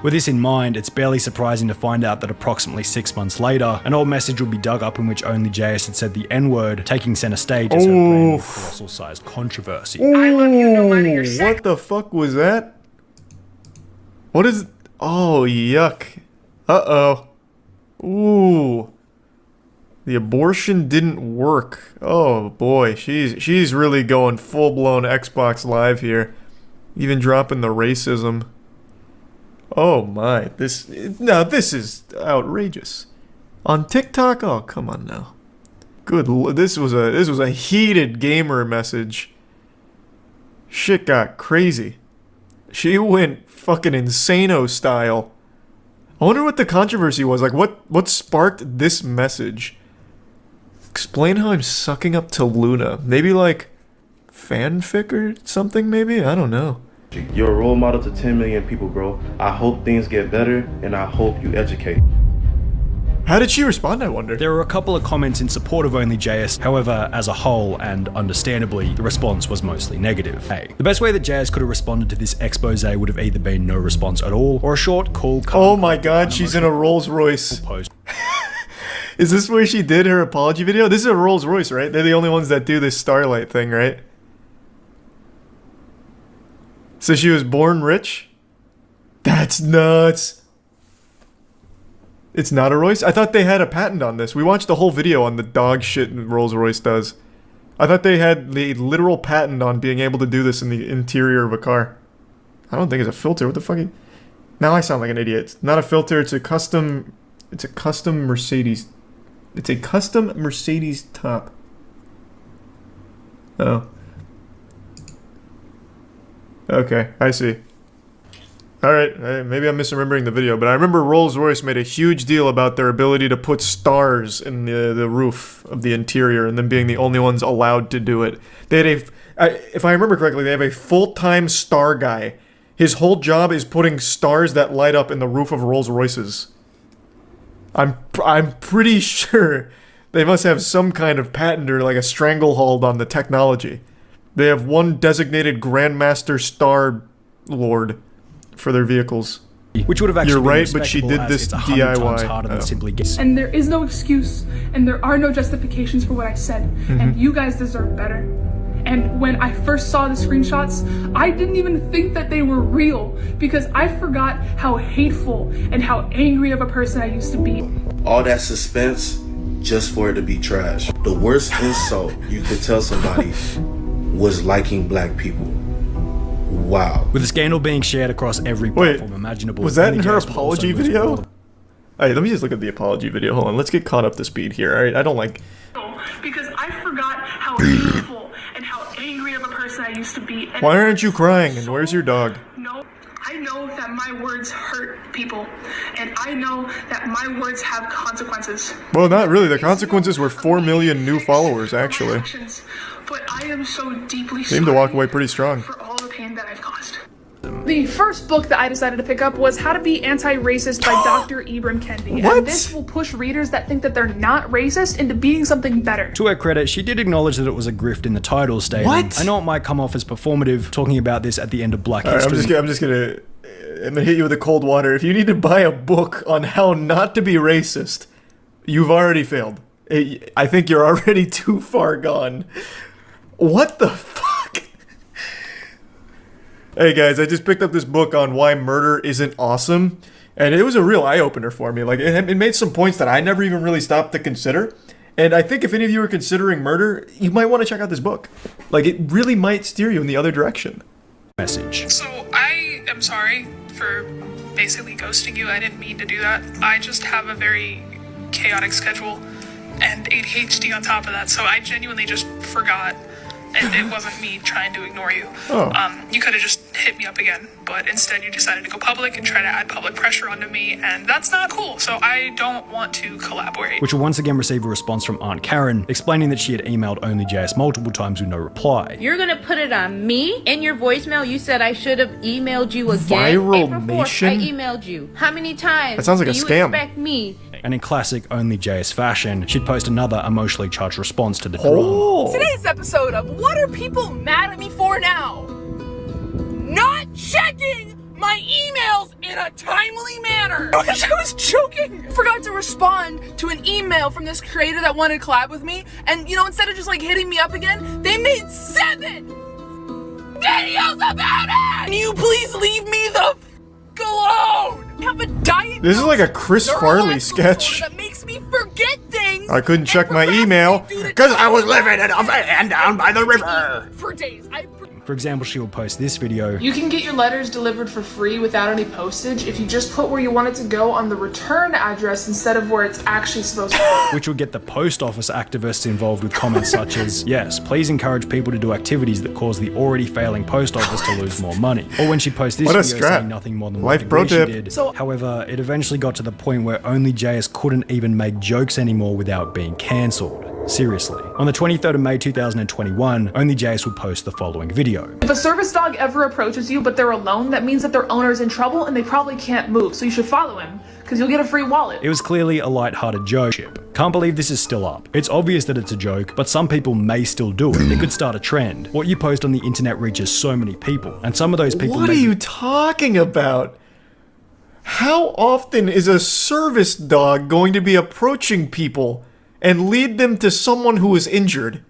With this in mind, it's barely surprising to find out that approximately 6 months later, an old message would be dug up in which OnlyJS had said the N-word, taking center stage as her brand new colossal-sized controversy. What the fuck was that? What is... Oh, yuck. Uh-oh. Ooh. The abortion didn't work. Oh, boy. She's really going full-blown Xbox Live here. Even dropping the racism. Oh, my. This is outrageous. On TikTok? Oh, come on now. This was a heated gamer message. Shit got crazy. She went fucking insano style. I wonder what the controversy was. Like, what sparked this message? Explain how I'm sucking up to Luna. Maybe like fanfic or something, maybe? I don't know. You're a role model to 10 million people, bro. I hope things get better, and I hope you educate. How did she respond, I wonder? There were a couple of comments in support of OnlyJS, however, as a whole, and understandably, the response was mostly negative. The best way that JS could have responded to this expose would have either been no response at all, or a short, cool, oh my god, she's in a Rolls Royce. Is this where she did her apology video? This is a Rolls Royce, right? They're the only ones that do this Starlight thing, right? So she was born rich? That's nuts. It's not a Royce? I thought they had a patent on this. We watched the whole video on the dog shit Rolls Royce does. I thought they had the literal patent on being able to do this in the interior of a car. I don't think it's a filter. What the fuck? Now I sound like an idiot. It's not a filter. It's a custom Mercedes. It's a custom Mercedes top. Oh. Okay, I see. Alright, maybe I'm misremembering the video, but I remember Rolls-Royce made a huge deal about their ability to put stars in the roof of the interior and them being the only ones allowed to do it. They had if I remember correctly, they have a full-time star guy. His whole job is putting stars that light up in the roof of Rolls-Royces. I'm pretty sure they must have some kind of patent or like a stranglehold on the technology. They have one designated Grandmaster Star Lord for their vehicles. Which would have actually You're been right, but she did this DIY. Harder than simply guessing. And there is no excuse, and there are no justifications for what I said, and you guys deserve better. And when I first saw the screenshots, I didn't even think that they were real, because I forgot how hateful and how angry of a person I used to be. All that suspense just for it to be trash. The worst insult you could tell somebody was liking black people. Wow. With the scandal being shared across every platform imaginable. Was that in her apology video? Alright, let me just look at the apology video. Hold on, let's get caught up to speed here. Alright, I don't like... Because I forgot how hateful and how angry of a person I used to be. And why aren't you crying? And where's your dog? No, I know that my words hurt people. And I know that my words have consequences. Well, not really. The consequences were 4 million new followers, actually. But I am so deeply Seemed to walk away pretty strong. For all the pain that I've caused. The first book that I decided to pick up was How to Be Anti-Racist by Dr. Ibram Kendi. What? And this will push readers that think that they're not racist into being something better. To her credit, she did acknowledge that it was a grift in the title stating, what? I know it might come off as performative, talking about this at the end of Black History. I'm gonna hit you with the cold water. If you need to buy a book on how not to be racist, you've already failed. I think you're already too far gone. What the fuck? Hey guys, I just picked up this book on why murder isn't awesome, and it was a real eye-opener for me. Like, it made some points that I never even really stopped to consider, and I think if any of you are considering murder, you might want to check out this book. Like, it really might steer you in the other direction. Message. So, I am sorry for basically ghosting you. I didn't mean to do that. I just have a very chaotic schedule and ADHD on top of that, so I genuinely just forgot. And it wasn't me trying to ignore you. You could have just hit me up again, but instead you decided to go public and try to add public pressure onto me, and that's not cool, so I don't want to collaborate. Which will once again receive a response from Aunt Karen, explaining that she had emailed OnlyJS multiple times with no reply. You're gonna put it on me? In your voicemail, you said I should have emailed you again. Viral April 4th, Nation? I emailed you. How many times? That sounds like a do you scam. Expect me? And in classic OnlyJS fashion, she'd post another emotionally charged response to the drama. Today's episode of What Are People Mad at Me For Now? Not checking my emails in a a timely manner. I wish I was joking. I forgot to respond to an email from this creator that wanted to collab with me, and you know, instead of just like hitting me up again, they made 7 videos about it. Can you please leave me the f alone? I have a diet. This is like a Chris Farley sketch. That makes me forget things. I couldn't check my email because I was living in a van down by the river. For days. For example, she will post this video. You can get your letters delivered for free without any postage if you just put where you want it to go on the return address instead of where it's actually supposed to go. Which will get the post office activists involved with comments such as, yes, please encourage people to do activities that cause the already failing post office to lose more money. Or when she posts this video saying nothing more than what she did. However, it eventually got to the point where only JS couldn't even make jokes anymore without being cancelled. Seriously. On the 23rd of May 2021, Only JS would post the following video. If a service dog ever approaches you but they're alone, that means that their owner's in trouble and they probably can't move, so you should follow him, because you'll get a free wallet. It was clearly a light-hearted joke. Can't believe this is still up. It's obvious that it's a joke, but some people may still do it. It could start a trend. What you post on the internet reaches so many people, and some of those people— What are you talking about? How often is a service dog going to be approaching people and lead them to someone who is injured?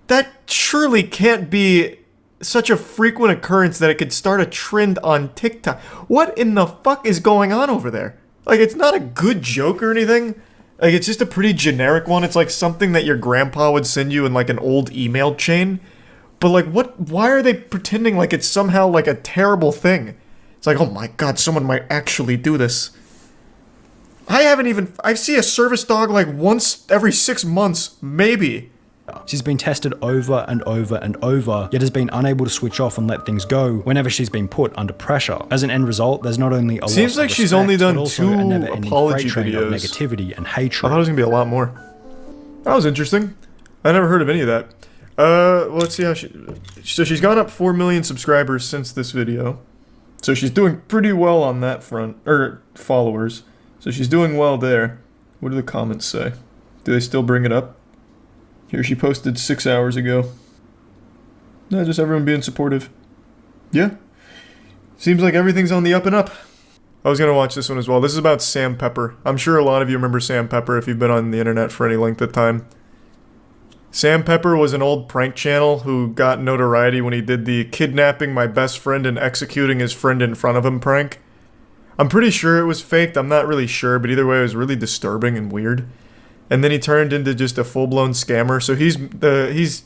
That surely can't be such a frequent occurrence that it could start a trend on TikTok. What in the fuck is going on over there? Like, it's not a good joke or anything. Like, it's just a pretty generic one. It's like something that your grandpa would send you in like an old email chain. But like, why are they pretending like it's somehow like a terrible thing? It's like, oh my god, someone might actually do this. I see a service dog like once every 6 months, maybe. She's been tested over and over and over, yet has been unable to switch off and let things go whenever she's been put under pressure. As an end result, there's not only a seems like she's only done 2 apology videos. Negativity and hatred. I thought it was gonna be a lot more. That was interesting. I never heard of any of that. Let's see how so she's gone up 4 million subscribers since this video. So she's doing pretty well on that front, or followers. So she's doing well there. What do the comments say? Do they still bring it up? Here, she posted 6 hours ago. No, just everyone being supportive. Yeah. Seems like everything's on the up and up. I was gonna watch this one as well. This is about Sam Pepper. I'm sure a lot of you remember Sam Pepper if you've been on the internet for any length of time. Sam Pepper was an old prank channel who got notoriety when he did the kidnapping my best friend and executing his friend in front of him prank. I'm pretty sure it was faked, I'm not really sure, but either way it was really disturbing and weird. And then he turned into just a full-blown scammer, so he's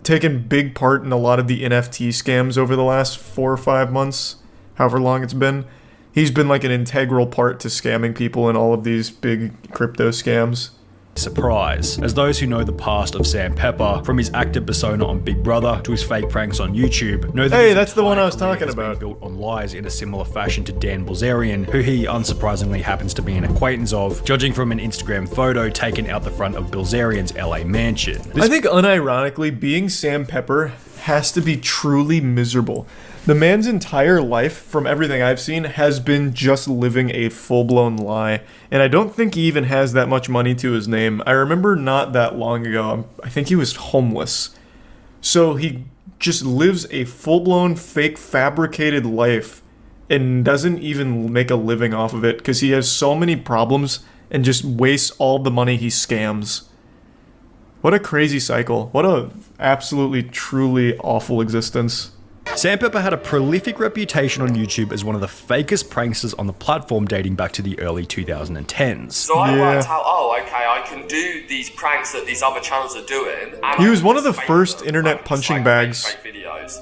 taken big part in a lot of the NFT scams over the last 4 or 5 months, however long it's been. He's been like an integral part to scamming people in all of these big crypto scams. Surprise, as those who know the past of Sam Pepper, from his active persona on Big Brother to his fake pranks on YouTube, know that hey, that's the one I was talking about. Built on lies in a similar fashion to Dan Bilzerian, who he unsurprisingly happens to be an acquaintance of, judging from an Instagram photo taken out the front of Bilzerian's LA mansion. I think unironically, being Sam Pepper has to be truly miserable. The man's entire life, from everything I've seen, has been just living a full-blown lie. And I don't think he even has that much money to his name. I remember not that long ago, I think he was homeless. So he just lives a full-blown, fake, fabricated life and doesn't even make a living off of it because he has so many problems and just wastes all the money he scams. What a crazy cycle. What a absolutely, truly awful existence. Sam Pepper had a prolific reputation on YouTube as one of the fakest pranksters on the platform dating back to the early 2010s. So I worked out, oh, okay, I can do these pranks that these other channels are doing. He was one of the first internet punching bags.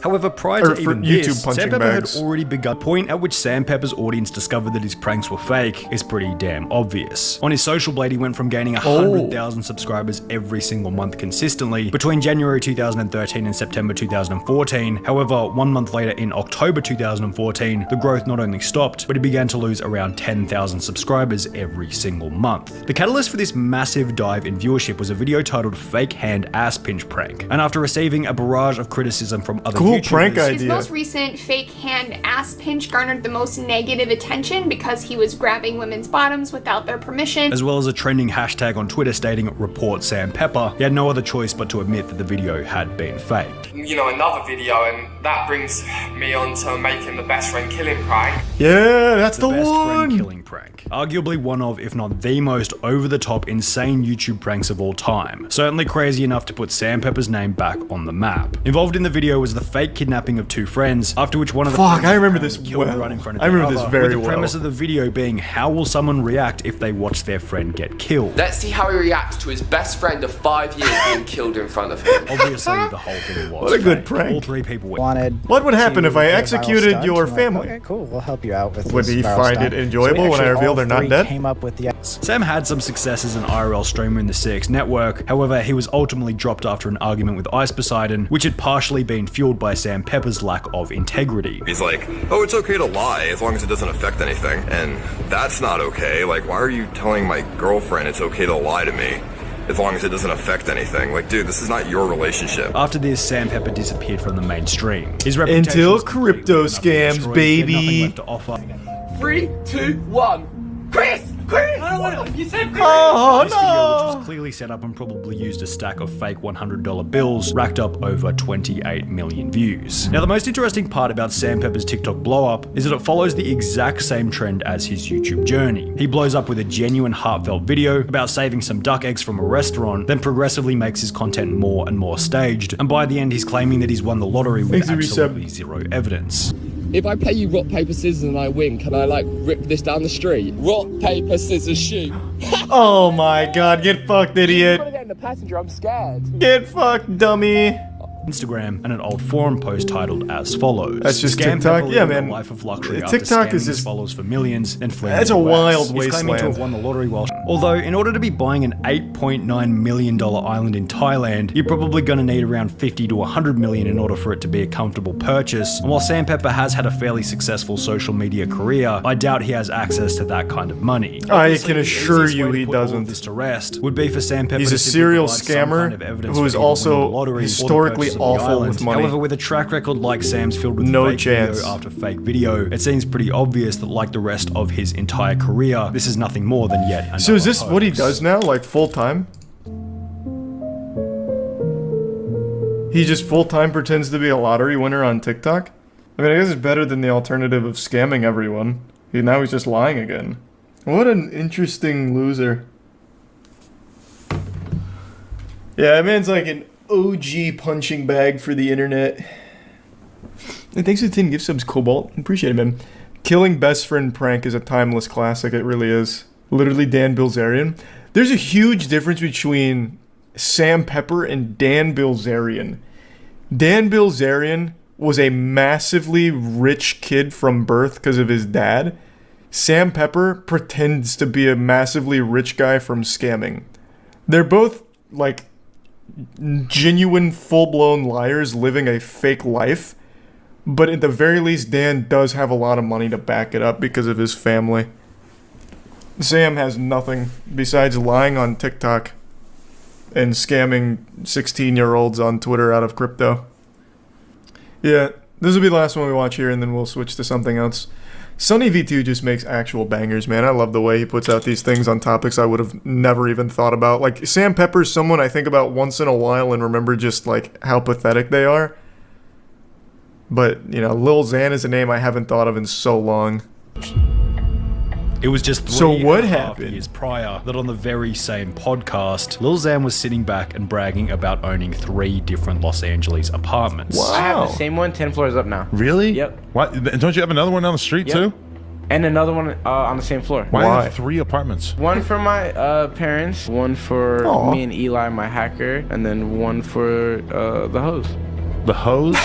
However, prior to even this, Sam Pepper had already begun. The point at which Sam Pepper's audience discovered that his pranks were fake is pretty damn obvious. On his social blade, he went from gaining 100,000 subscribers every single month consistently between January 2013 and September 2014. However, 1 month later, in October 2014, the growth not only stopped, but he began to lose around 10,000 subscribers every single month. The catalyst for this massive dive in viewership was a video titled Fake Hand Ass Pinch Prank, and after receiving a barrage of criticism from other other cool YouTubers. prank idea. His most recent fake hand ass pinch garnered the most negative attention because he was grabbing women's bottoms without their permission. As well as a trending hashtag on Twitter stating report Sam Pepper. He had no other choice but to admit that the video had been faked. You know, another video, and that brings me on to making the best friend killing prank. Yeah, that's the best one. friend killing prank. Arguably one of, if not the most over-the-top insane YouTube pranks of all time. Certainly crazy enough to put Sam Pepper's name back on the map. Involved in the video was the fake kidnapping of two friends, after which one of the I remember this killed well. right in front of I remember the this other, very with the well. premise of the video being how will someone react if they watch their friend get killed. Let's see how he reacts to his best friend of 5 years being killed in front of him. Obviously, the whole thing was What a good fake. prank. All three people were What would happen if I executed your family? Okay, cool. We'll help you out with Would this he viral find stunt. it enjoyable So when I actually reveal all they're not three dead? Came up with the Sam had some success as an IRL streamer in the CX network, however he was ultimately dropped after an argument with Ice Poseidon, which had partially been fueled by Sam Pepper's lack of integrity. He's like, oh, it's okay to lie as long as it doesn't affect anything. And that's not okay. Like, why are you telling my girlfriend it's okay to lie to me as long as it doesn't affect anything? Like, dude, this is not your relationship. After this, Sam Pepper disappeared from the mainstream. His Until crypto scams, baby. Left to offer. 3, 2, 1. Chris! Chris! You said Chris! Oh, This video, which was clearly set up and probably used a stack of fake $100 bills, racked up over 28 million views. Now, the most interesting part about Sam Pepper's TikTok blow-up is that it follows the exact same trend as his YouTube journey. He blows up with a genuine, heartfelt video about saving some duck eggs from a restaurant, then progressively makes his content more and more staged, and by the end he's claiming that he's won the lottery with absolutely zero evidence. If I pay you rock, paper, scissors and I win, can I like rip this down the street? Rock, paper, scissors, shoot. Oh my god, get fucked, idiot. I'm trying to get in the passenger, I'm scared. Get fucked, dummy. Instagram and an old forum post titled as follows. That's just Scam TikTok? Pepper Yeah, living a man. life of luxury TikTok after is scamming just- his followers for millions and fleeing That's the a US. wild He's claiming to have won the lottery while... Although, in order to be buying an $8.9 million island in Thailand, you're probably going to need around 50 to 100 million in order for it to be a comfortable purchase. And while Sam Pepper has had a fairly successful social media career, I doubt he has access to that kind of money. I can assure you he doesn't. This to rest would be for Sam Pepper He's to a simply serial provide some kind of scammer evidence who for is either winning also the lottery or the historically purchase of the awful island. with money. However, with a track record like Sam's filled with No fake chance. video after fake video, it seems pretty obvious that like the rest of his entire career, this is nothing more than yet another So is this what he hoax. does now, like full time? He just full time pretends to be a lottery winner on TikTok? I mean, I guess it's better than the alternative of scamming everyone. Now he's just lying again. What an interesting loser. Yeah, that man's like an OG punching bag for the internet. Hey, thanks for the 10 gift subs, Cobalt. Appreciate it, man. Killing best friend prank is a timeless classic. It really is. Literally Dan Bilzerian. There's a huge difference between Sam Pepper and Dan Bilzerian. Dan Bilzerian was a massively rich kid from birth because of his dad. Sam Pepper pretends to be a massively rich guy from scamming. They're both, like, genuine full-blown liars living a fake life. But at the very least, Dan does have a lot of money to back it up because of his family. Sam has nothing besides lying on TikTok and scamming 16-year-olds on Twitter out of crypto. Yeah, this will be the last one we watch here, and then we'll switch to something else. SunnyV2 just makes actual bangers, man. I love the way he puts out these things on topics I would have never even thought about. Like, Sam Pepper's someone I think about once in a while and remember just, like, how pathetic they are. But, you know, Lil Xan is a name I haven't thought of in so long. It was just So what 3.5 happened? years prior that on the very same podcast, Lil Xan was sitting back and bragging about owning 3 different Los Angeles apartments. I have the same one 10 floors up now. Really? Yep. What? And don't you have another one down the street Yep. too? And another one on the same floor. Why have 3 apartments? One for my parents, one for Aw. me and Eli, my hacker, and then one for the hose. The hose?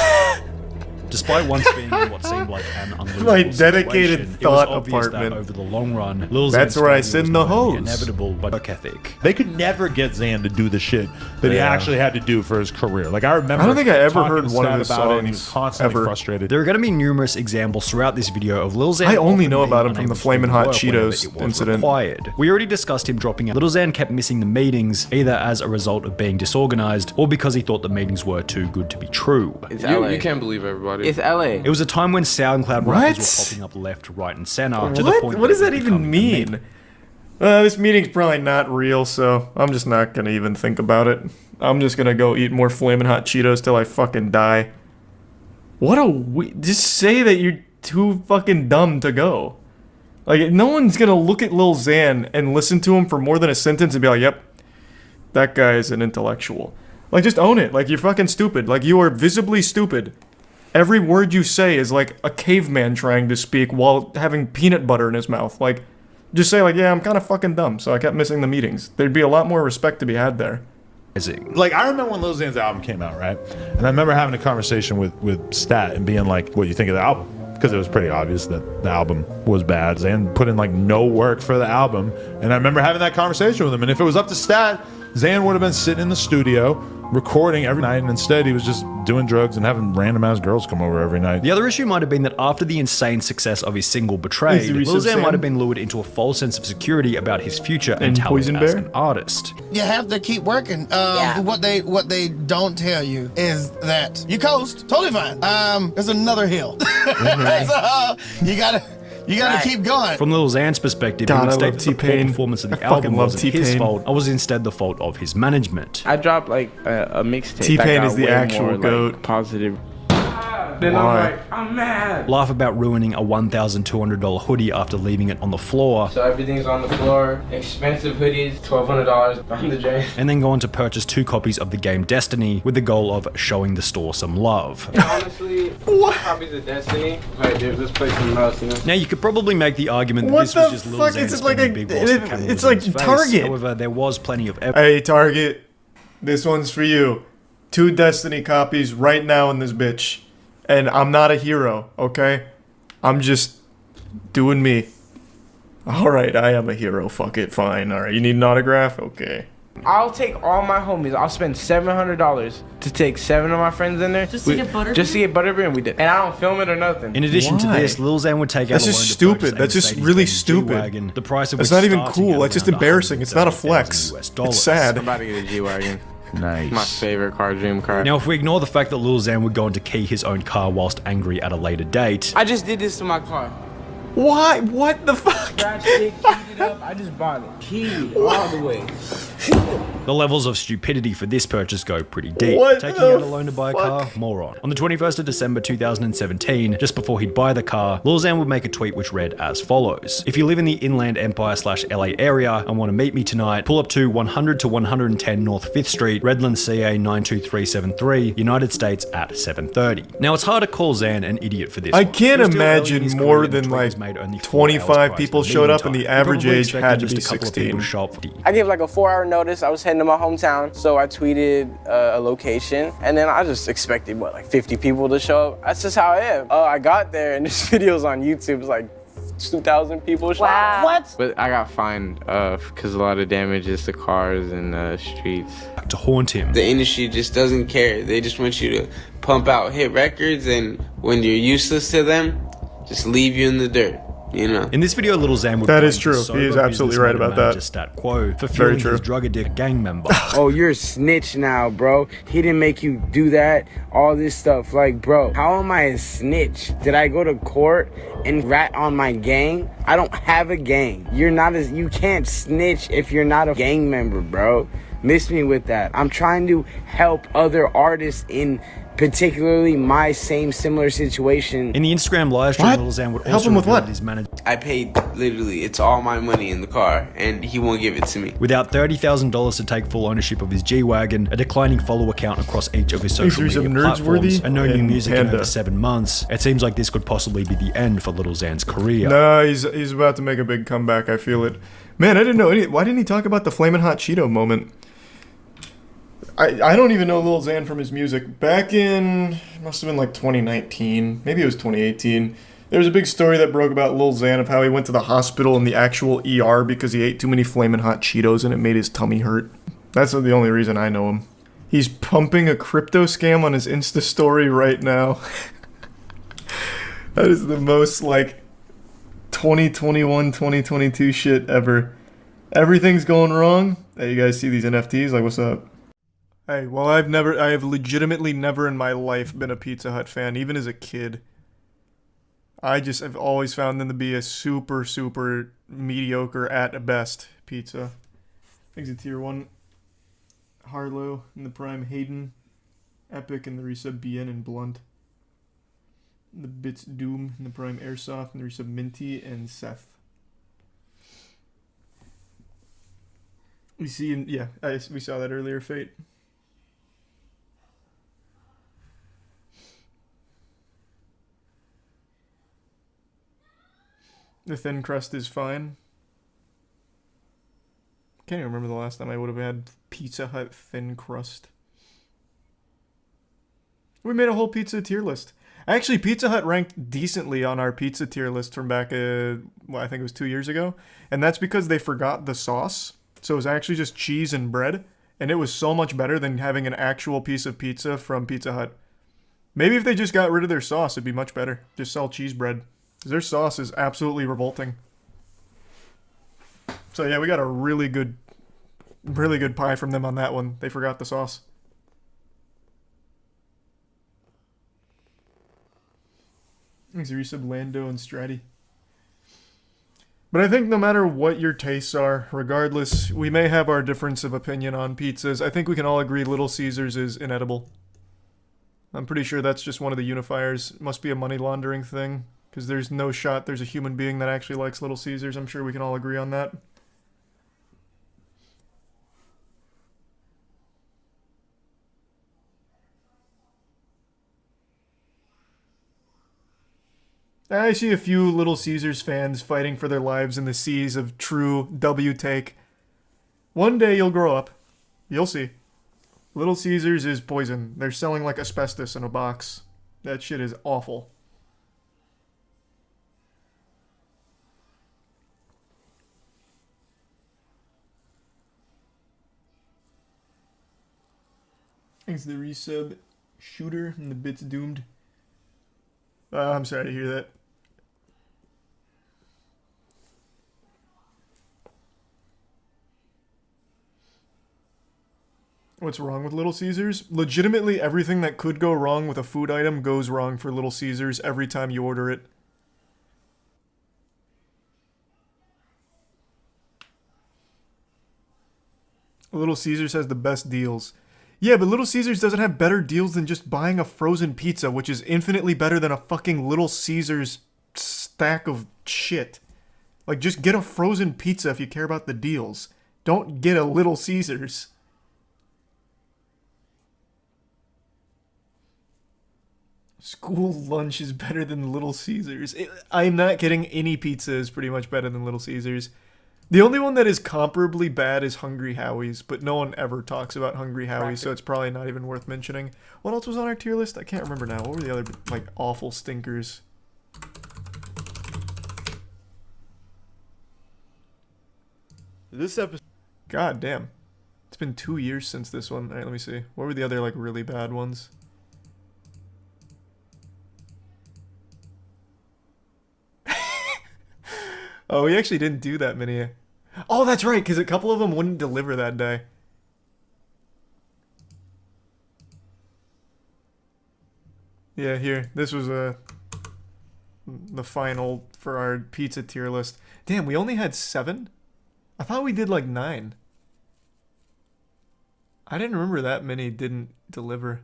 Despite once being in what seemed like an unlosable My dedicated situation, thought it was obvious apartment. that over the long run, Lil That's Xan's where I failure send was the not only hose. inevitable, but work ethic. They could never get Xan to do the shit that he actually had to do for his career. Like, I remember. I don't think I ever talking heard to one of Stat his about it, and he was songs constantly ever. frustrated. There are going to be numerous examples throughout this video of Lil Xan. I only often know being about him from unable the to Flamin' do Hot work whenever Cheetos it was incident. required. We already discussed him dropping out. Lil Xan kept missing the meetings, either as a result of being disorganized or because he thought the meetings were too good to be true. It's LA. You can't believe everybody. It's LA. It was a time when SoundCloud rappers were popping up left, right, and center. To the point What does that even mean? This meeting's probably not real, so I'm just not gonna even think about it. I'm just gonna go eat more Flamin' Hot Cheetos till I fucking die. What a just say that you're too fucking dumb to go. Like, no one's gonna look at Lil Xan and listen to him for more than a sentence and be like, yep, that guy is an intellectual. Like, just own it. Like, you're fucking stupid. Like, you are visibly stupid. Every word you say is like a caveman trying to speak while having peanut butter in his mouth. Like, just say like, yeah, I'm kind of fucking dumb, so I kept missing the meetings. There'd be a lot more respect to be had there. Like, I remember when Lil Xan's album came out, right? And I remember having a conversation with Stat and being like, what do you think of the album? Because it was pretty obvious that the album was bad. Xan put in like no work for the album. And I remember having that conversation with him. And if it was up to Stat, Xan would have been sitting in the studio recording every night, and instead he was just doing drugs and having random ass girls come over every night. The other issue might have been that after the insane success of his single Betrayed, Lil Xan might have been lured into a false sense of security about his future and talent as an artist. You have to keep working. What they don't tell you is that you coast, totally fine. There's another hill. So you gotta keep going. From Lil Xan's perspective, he would state that the poor performance of the album wasn't his fault, or was instead the fault of his management. I dropped like a mixtape. T-Pain is the actual goat. Like, positive. Then I'm like, I'm mad. Laugh about ruining a $1,200 hoodie after leaving it on the floor. So everything's on the floor. Expensive hoodies, $1,200 on the drain. And then go on to purchase 2 copies of the game Destiny with the goal of showing the store some love. Honestly, what? Copies of Destiny. Like, dude, let's play something else, you know? Now you could probably make the argument that What this was the just Lil fuck? Xan's It's like a- big loss of capitalism it's like in his face. Target. However, there was plenty of Hey, Target, this one's for you. 2 Destiny copies right now in this bitch. And I'm not a hero, okay? I'm just doing me. Alright, I am a hero. Fuck it, fine. Alright, you need an autograph? Okay. I'll take all my homies. I'll spend $700 to take 7 of my friends in there. Just to get Butterbean? Just to get Butterbean, and we did. And I don't film it or nothing. In addition to this, Lil Xan would take That's out a just loan to stupid. purchase a That's just Mercedes-Benz really stupid. G-Wagon, the price of That's which not even starting cool. at That's just around embarrassing. It's not a flex. $130,000 It's sad. I'm about to get a G-Wagon. Nice. My favorite car, dream car. Now, if we ignore the fact that Lil Xan would go on to key his own car whilst angry at a later date, I just did this to my car. Why? What the fuck? Scratched it, keyed it up. I just bought it. Keyed all the way. the levels of stupidity for this purchase go pretty deep. What Taking the out a loan to buy a car? Moron. On the 21st of December 2017, just before he'd buy the car, Lil Xan would make a tweet which read as follows. If you live in the Inland Empire / LA area and want to meet me tonight, pull up to 100 to 110 North 5th Street, Redland, CA 92373, United States at 7:30. Now, it's hard to call Xan an idiot for this. I one. can't He was still early in imagine his more career, and the than tweet like was made only 4 hours 25 prior to people the showed up meeting and the time. He average probably age expected had to just be a couple of people 16. to show up for the I gave like a 4-hour notice. I was heading to my hometown, so I tweeted a location, and then I just expected what, like 50 people to show up. That's just how I am. I got there, and this video's on YouTube. It's like 2,000 people. Wow. What? But I got fined because a lot of damage is to cars and streets. To haunt him. The industry just doesn't care. They just want you to pump out hit records, and when you're useless to them, just leave you in the dirt. You know. In this video, Lil Xan would That blame is true. his He is sober absolutely right businessman about that. manager Stat Quo for Very fueling true. his drug addict gang member. Oh, you're a snitch now, bro. He didn't make you do that. All this stuff. Like, bro, how am I a snitch? Did I go to court and rat on my gang? I don't have a gang. You can't snitch if you're not a gang member, bro. Miss me with that. I'm trying to help other artists in particularly my similar situation. In the Instagram live stream, Lil Xan would also reveal that his manager. I paid literally, it's all my money in the car, and he won't give it to me. Without $30,000 to take full ownership of his G-Wagon, a declining follower count across each of his social media platforms, and no new music in over 7 months, it seems like this could possibly be the end for Lil Xan's career. No, he's about to make a big comeback. I feel it. Man, I didn't know. Why didn't he talk about the Flamin' Hot Cheeto moment? I don't even know Lil Xan from his music. Back in, it must have been like 2019, maybe it was 2018. There was a big story that broke about Lil Xan of how he went to the hospital in the actual ER because he ate too many Flamin' Hot Cheetos and it made his tummy hurt. That's the only reason I know him. He's pumping a crypto scam on his Insta story right now. That is the most, like, 2021, 2022 shit ever. Everything's going wrong. Hey, you guys see these NFTs? Like, what's up? Hey, well, I have legitimately never in my life been a Pizza Hut fan, even as a kid. I've always found them to be a super, super mediocre at best pizza. I think it's a tier 1. Harlow in the prime, Hayden, Epic in the resub, BN and Blunt. The Bits Doom in the prime, Airsoft in the resub, Minty and Seth. We see, we saw that earlier, Fate. The thin crust is fine. Can't even remember the last time I would have had Pizza Hut thin crust. We made a whole pizza tier list. Actually, Pizza Hut ranked decently on our pizza tier list from back, I think it was 2 years ago. And that's because they forgot the sauce. So it was actually just cheese and bread. And it was so much better than having an actual piece of pizza from Pizza Hut. Maybe if they just got rid of their sauce, it'd be much better. Just sell cheese bread. Because their sauce is absolutely revolting. So yeah, we got a really good pie from them on that one. They forgot the sauce. Thanks, resub Lando and Stratty. But I think no matter what your tastes are, regardless, we may have our difference of opinion on pizzas. I think we can all agree Little Caesars is inedible. I'm pretty sure that's just one of the unifiers. It must be a money laundering thing. Because there's no shot there's a human being that actually likes Little Caesars. I'm sure we can all agree on that. I see a few Little Caesars fans fighting for their lives in the seas of true W take. One day you'll grow up. You'll see. Little Caesars is poison. They're selling like asbestos in a box. That shit is awful. Thanks to the resub Shooter and the Bits Doomed. I'm sorry to hear that. What's wrong with Little Caesars? Legitimately, everything that could go wrong with a food item goes wrong for Little Caesars every time you order it. Little Caesars has the best deals. Yeah, but Little Caesars doesn't have better deals than just buying a frozen pizza, which is infinitely better than a fucking Little Caesars stack of shit. Like, just get a frozen pizza if you care about the deals. Don't get a Little Caesars. School lunch is better than Little Caesars. I'm not kidding. Any pizza is pretty much better than Little Caesars. The only one that is comparably bad is Hungry Howie's, but no one ever talks about Hungry Howie's, so it's probably not even worth mentioning. What else was on our tier list? I can't remember now. What were the other, like, awful stinkers? This episode... God damn. It's been 2 years since this one. Alright, let me see. What were the other, like, really bad ones? Oh, we actually didn't do that many. Oh, that's right, because a couple of them wouldn't deliver that day. Yeah, here. This was the final for our pizza tier list. Damn, we only had 7? I thought we did like 9. I didn't remember that many didn't deliver.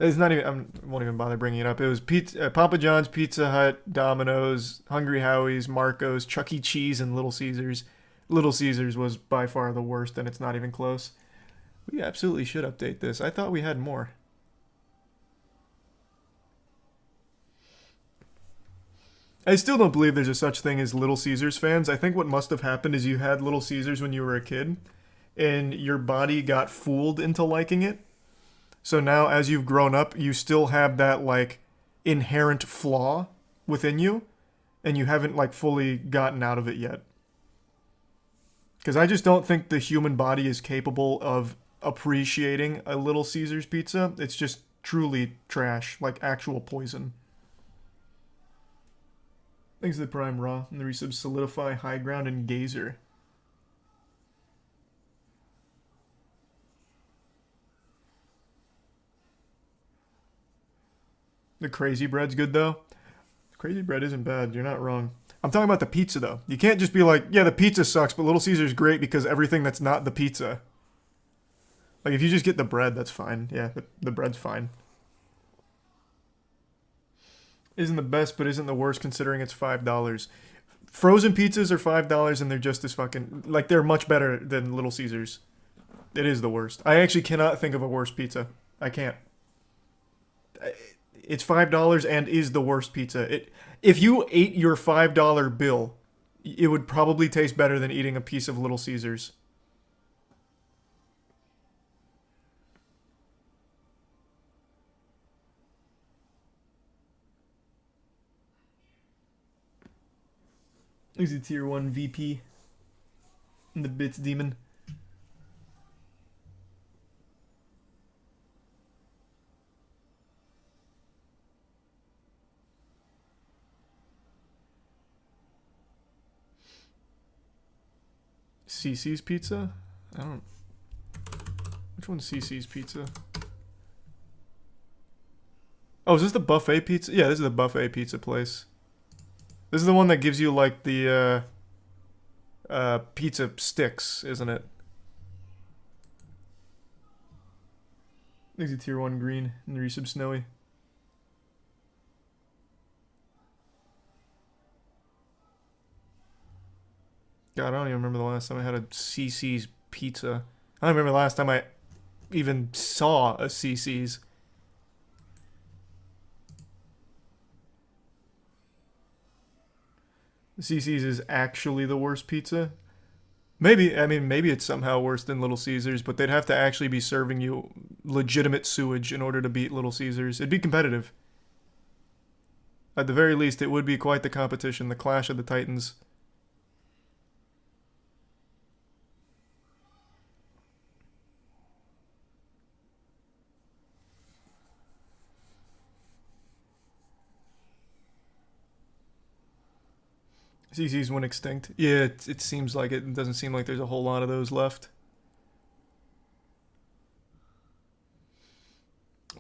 It's not even, I won't even bother bringing it up. It was Papa John's, Pizza Hut, Domino's, Hungry Howie's, Marco's, Chuck E. Cheese, and Little Caesars. Little Caesars was by far the worst, and it's not even close. We absolutely should update this. I thought we had more. I still don't believe there's a such thing as Little Caesars fans. I think what must have happened is you had Little Caesars when you were a kid, and your body got fooled into liking it. So now as you've grown up, you still have that like inherent flaw within you, and you haven't like fully gotten out of it yet. Because I just don't think the human body is capable of appreciating a Little Caesars pizza. It's just truly trash, like actual poison. Thanks to the Prime Raw and the resub Solidify, High Ground, and Gazer. The crazy bread's good though. Crazy bread isn't bad, you're not wrong. I'm talking about the pizza though. You can't just be like, yeah, the pizza sucks, but Little Caesar's great because everything that's not the pizza. Like if you just get the bread, that's fine. Yeah, the bread's fine. Isn't the best, but isn't the worst considering it's $5. Frozen pizzas are $5 and they're just as fucking, like they're much better than Little Caesars. It is the worst. I actually cannot think of a worse pizza. I can't. It's $5 and is the worst pizza. If you ate your $5 bill, it would probably taste better than eating a piece of Little Caesars. He's a tier 1 VP. And the Bits Demon. CC's Pizza? I don't... Which one's CC's Pizza? Oh, is this the buffet pizza? Yeah, this is the buffet pizza place. This is the one that gives you, like, the, pizza sticks, isn't it? There's a tier 1 green and the resub Snowy. God, I don't even remember the last time I had a CC's pizza. I don't remember the last time I even saw a CC's. CC's is actually the worst pizza. Maybe, I mean, maybe it's somehow worse than Little Caesars, but they'd have to actually be serving you legitimate sewage in order to beat Little Caesars. It'd be competitive. At the very least, it would be quite the competition, the clash of the titans. CC's went extinct. Yeah, it seems like it. It doesn't seem like there's a whole lot of those left.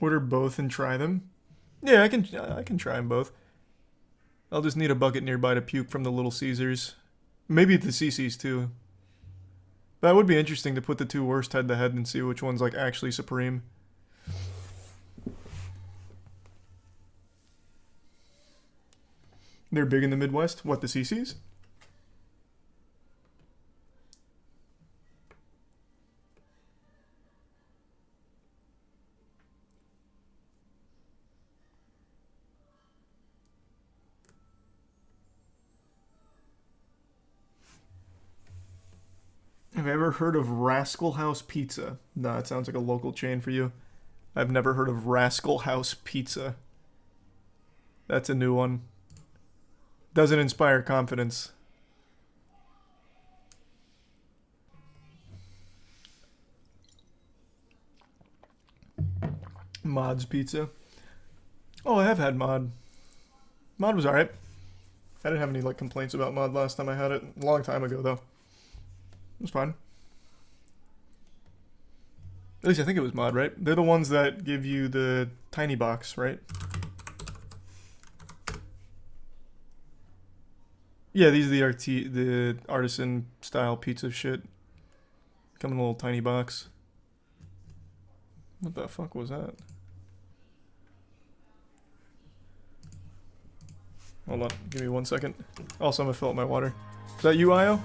Order both and try them. Yeah, I can try them both. I'll just need a bucket nearby to puke from the Little Caesars. Maybe the CC's too. That would be interesting to put the two worst head to head and see which one's like actually supreme. They're big in the Midwest? What, the CC's? Have you ever heard of Rascal House Pizza? No, it sounds like a local chain for you. I've never heard of Rascal House Pizza. That's a new one. Doesn't inspire confidence. Mod's Pizza. Oh, I have had Mod. Mod was alright. I didn't have any like complaints about Mod last time I had it. A long time ago, though. It was fine. At least I think it was Mod, right? They're the ones that give you the tiny box, right? Yeah, these are the artisan style pizza shit. Come in a little tiny box. What the fuck was that? Hold on, give me 1 second. Also, I'm gonna fill up my water. Is that you, Io?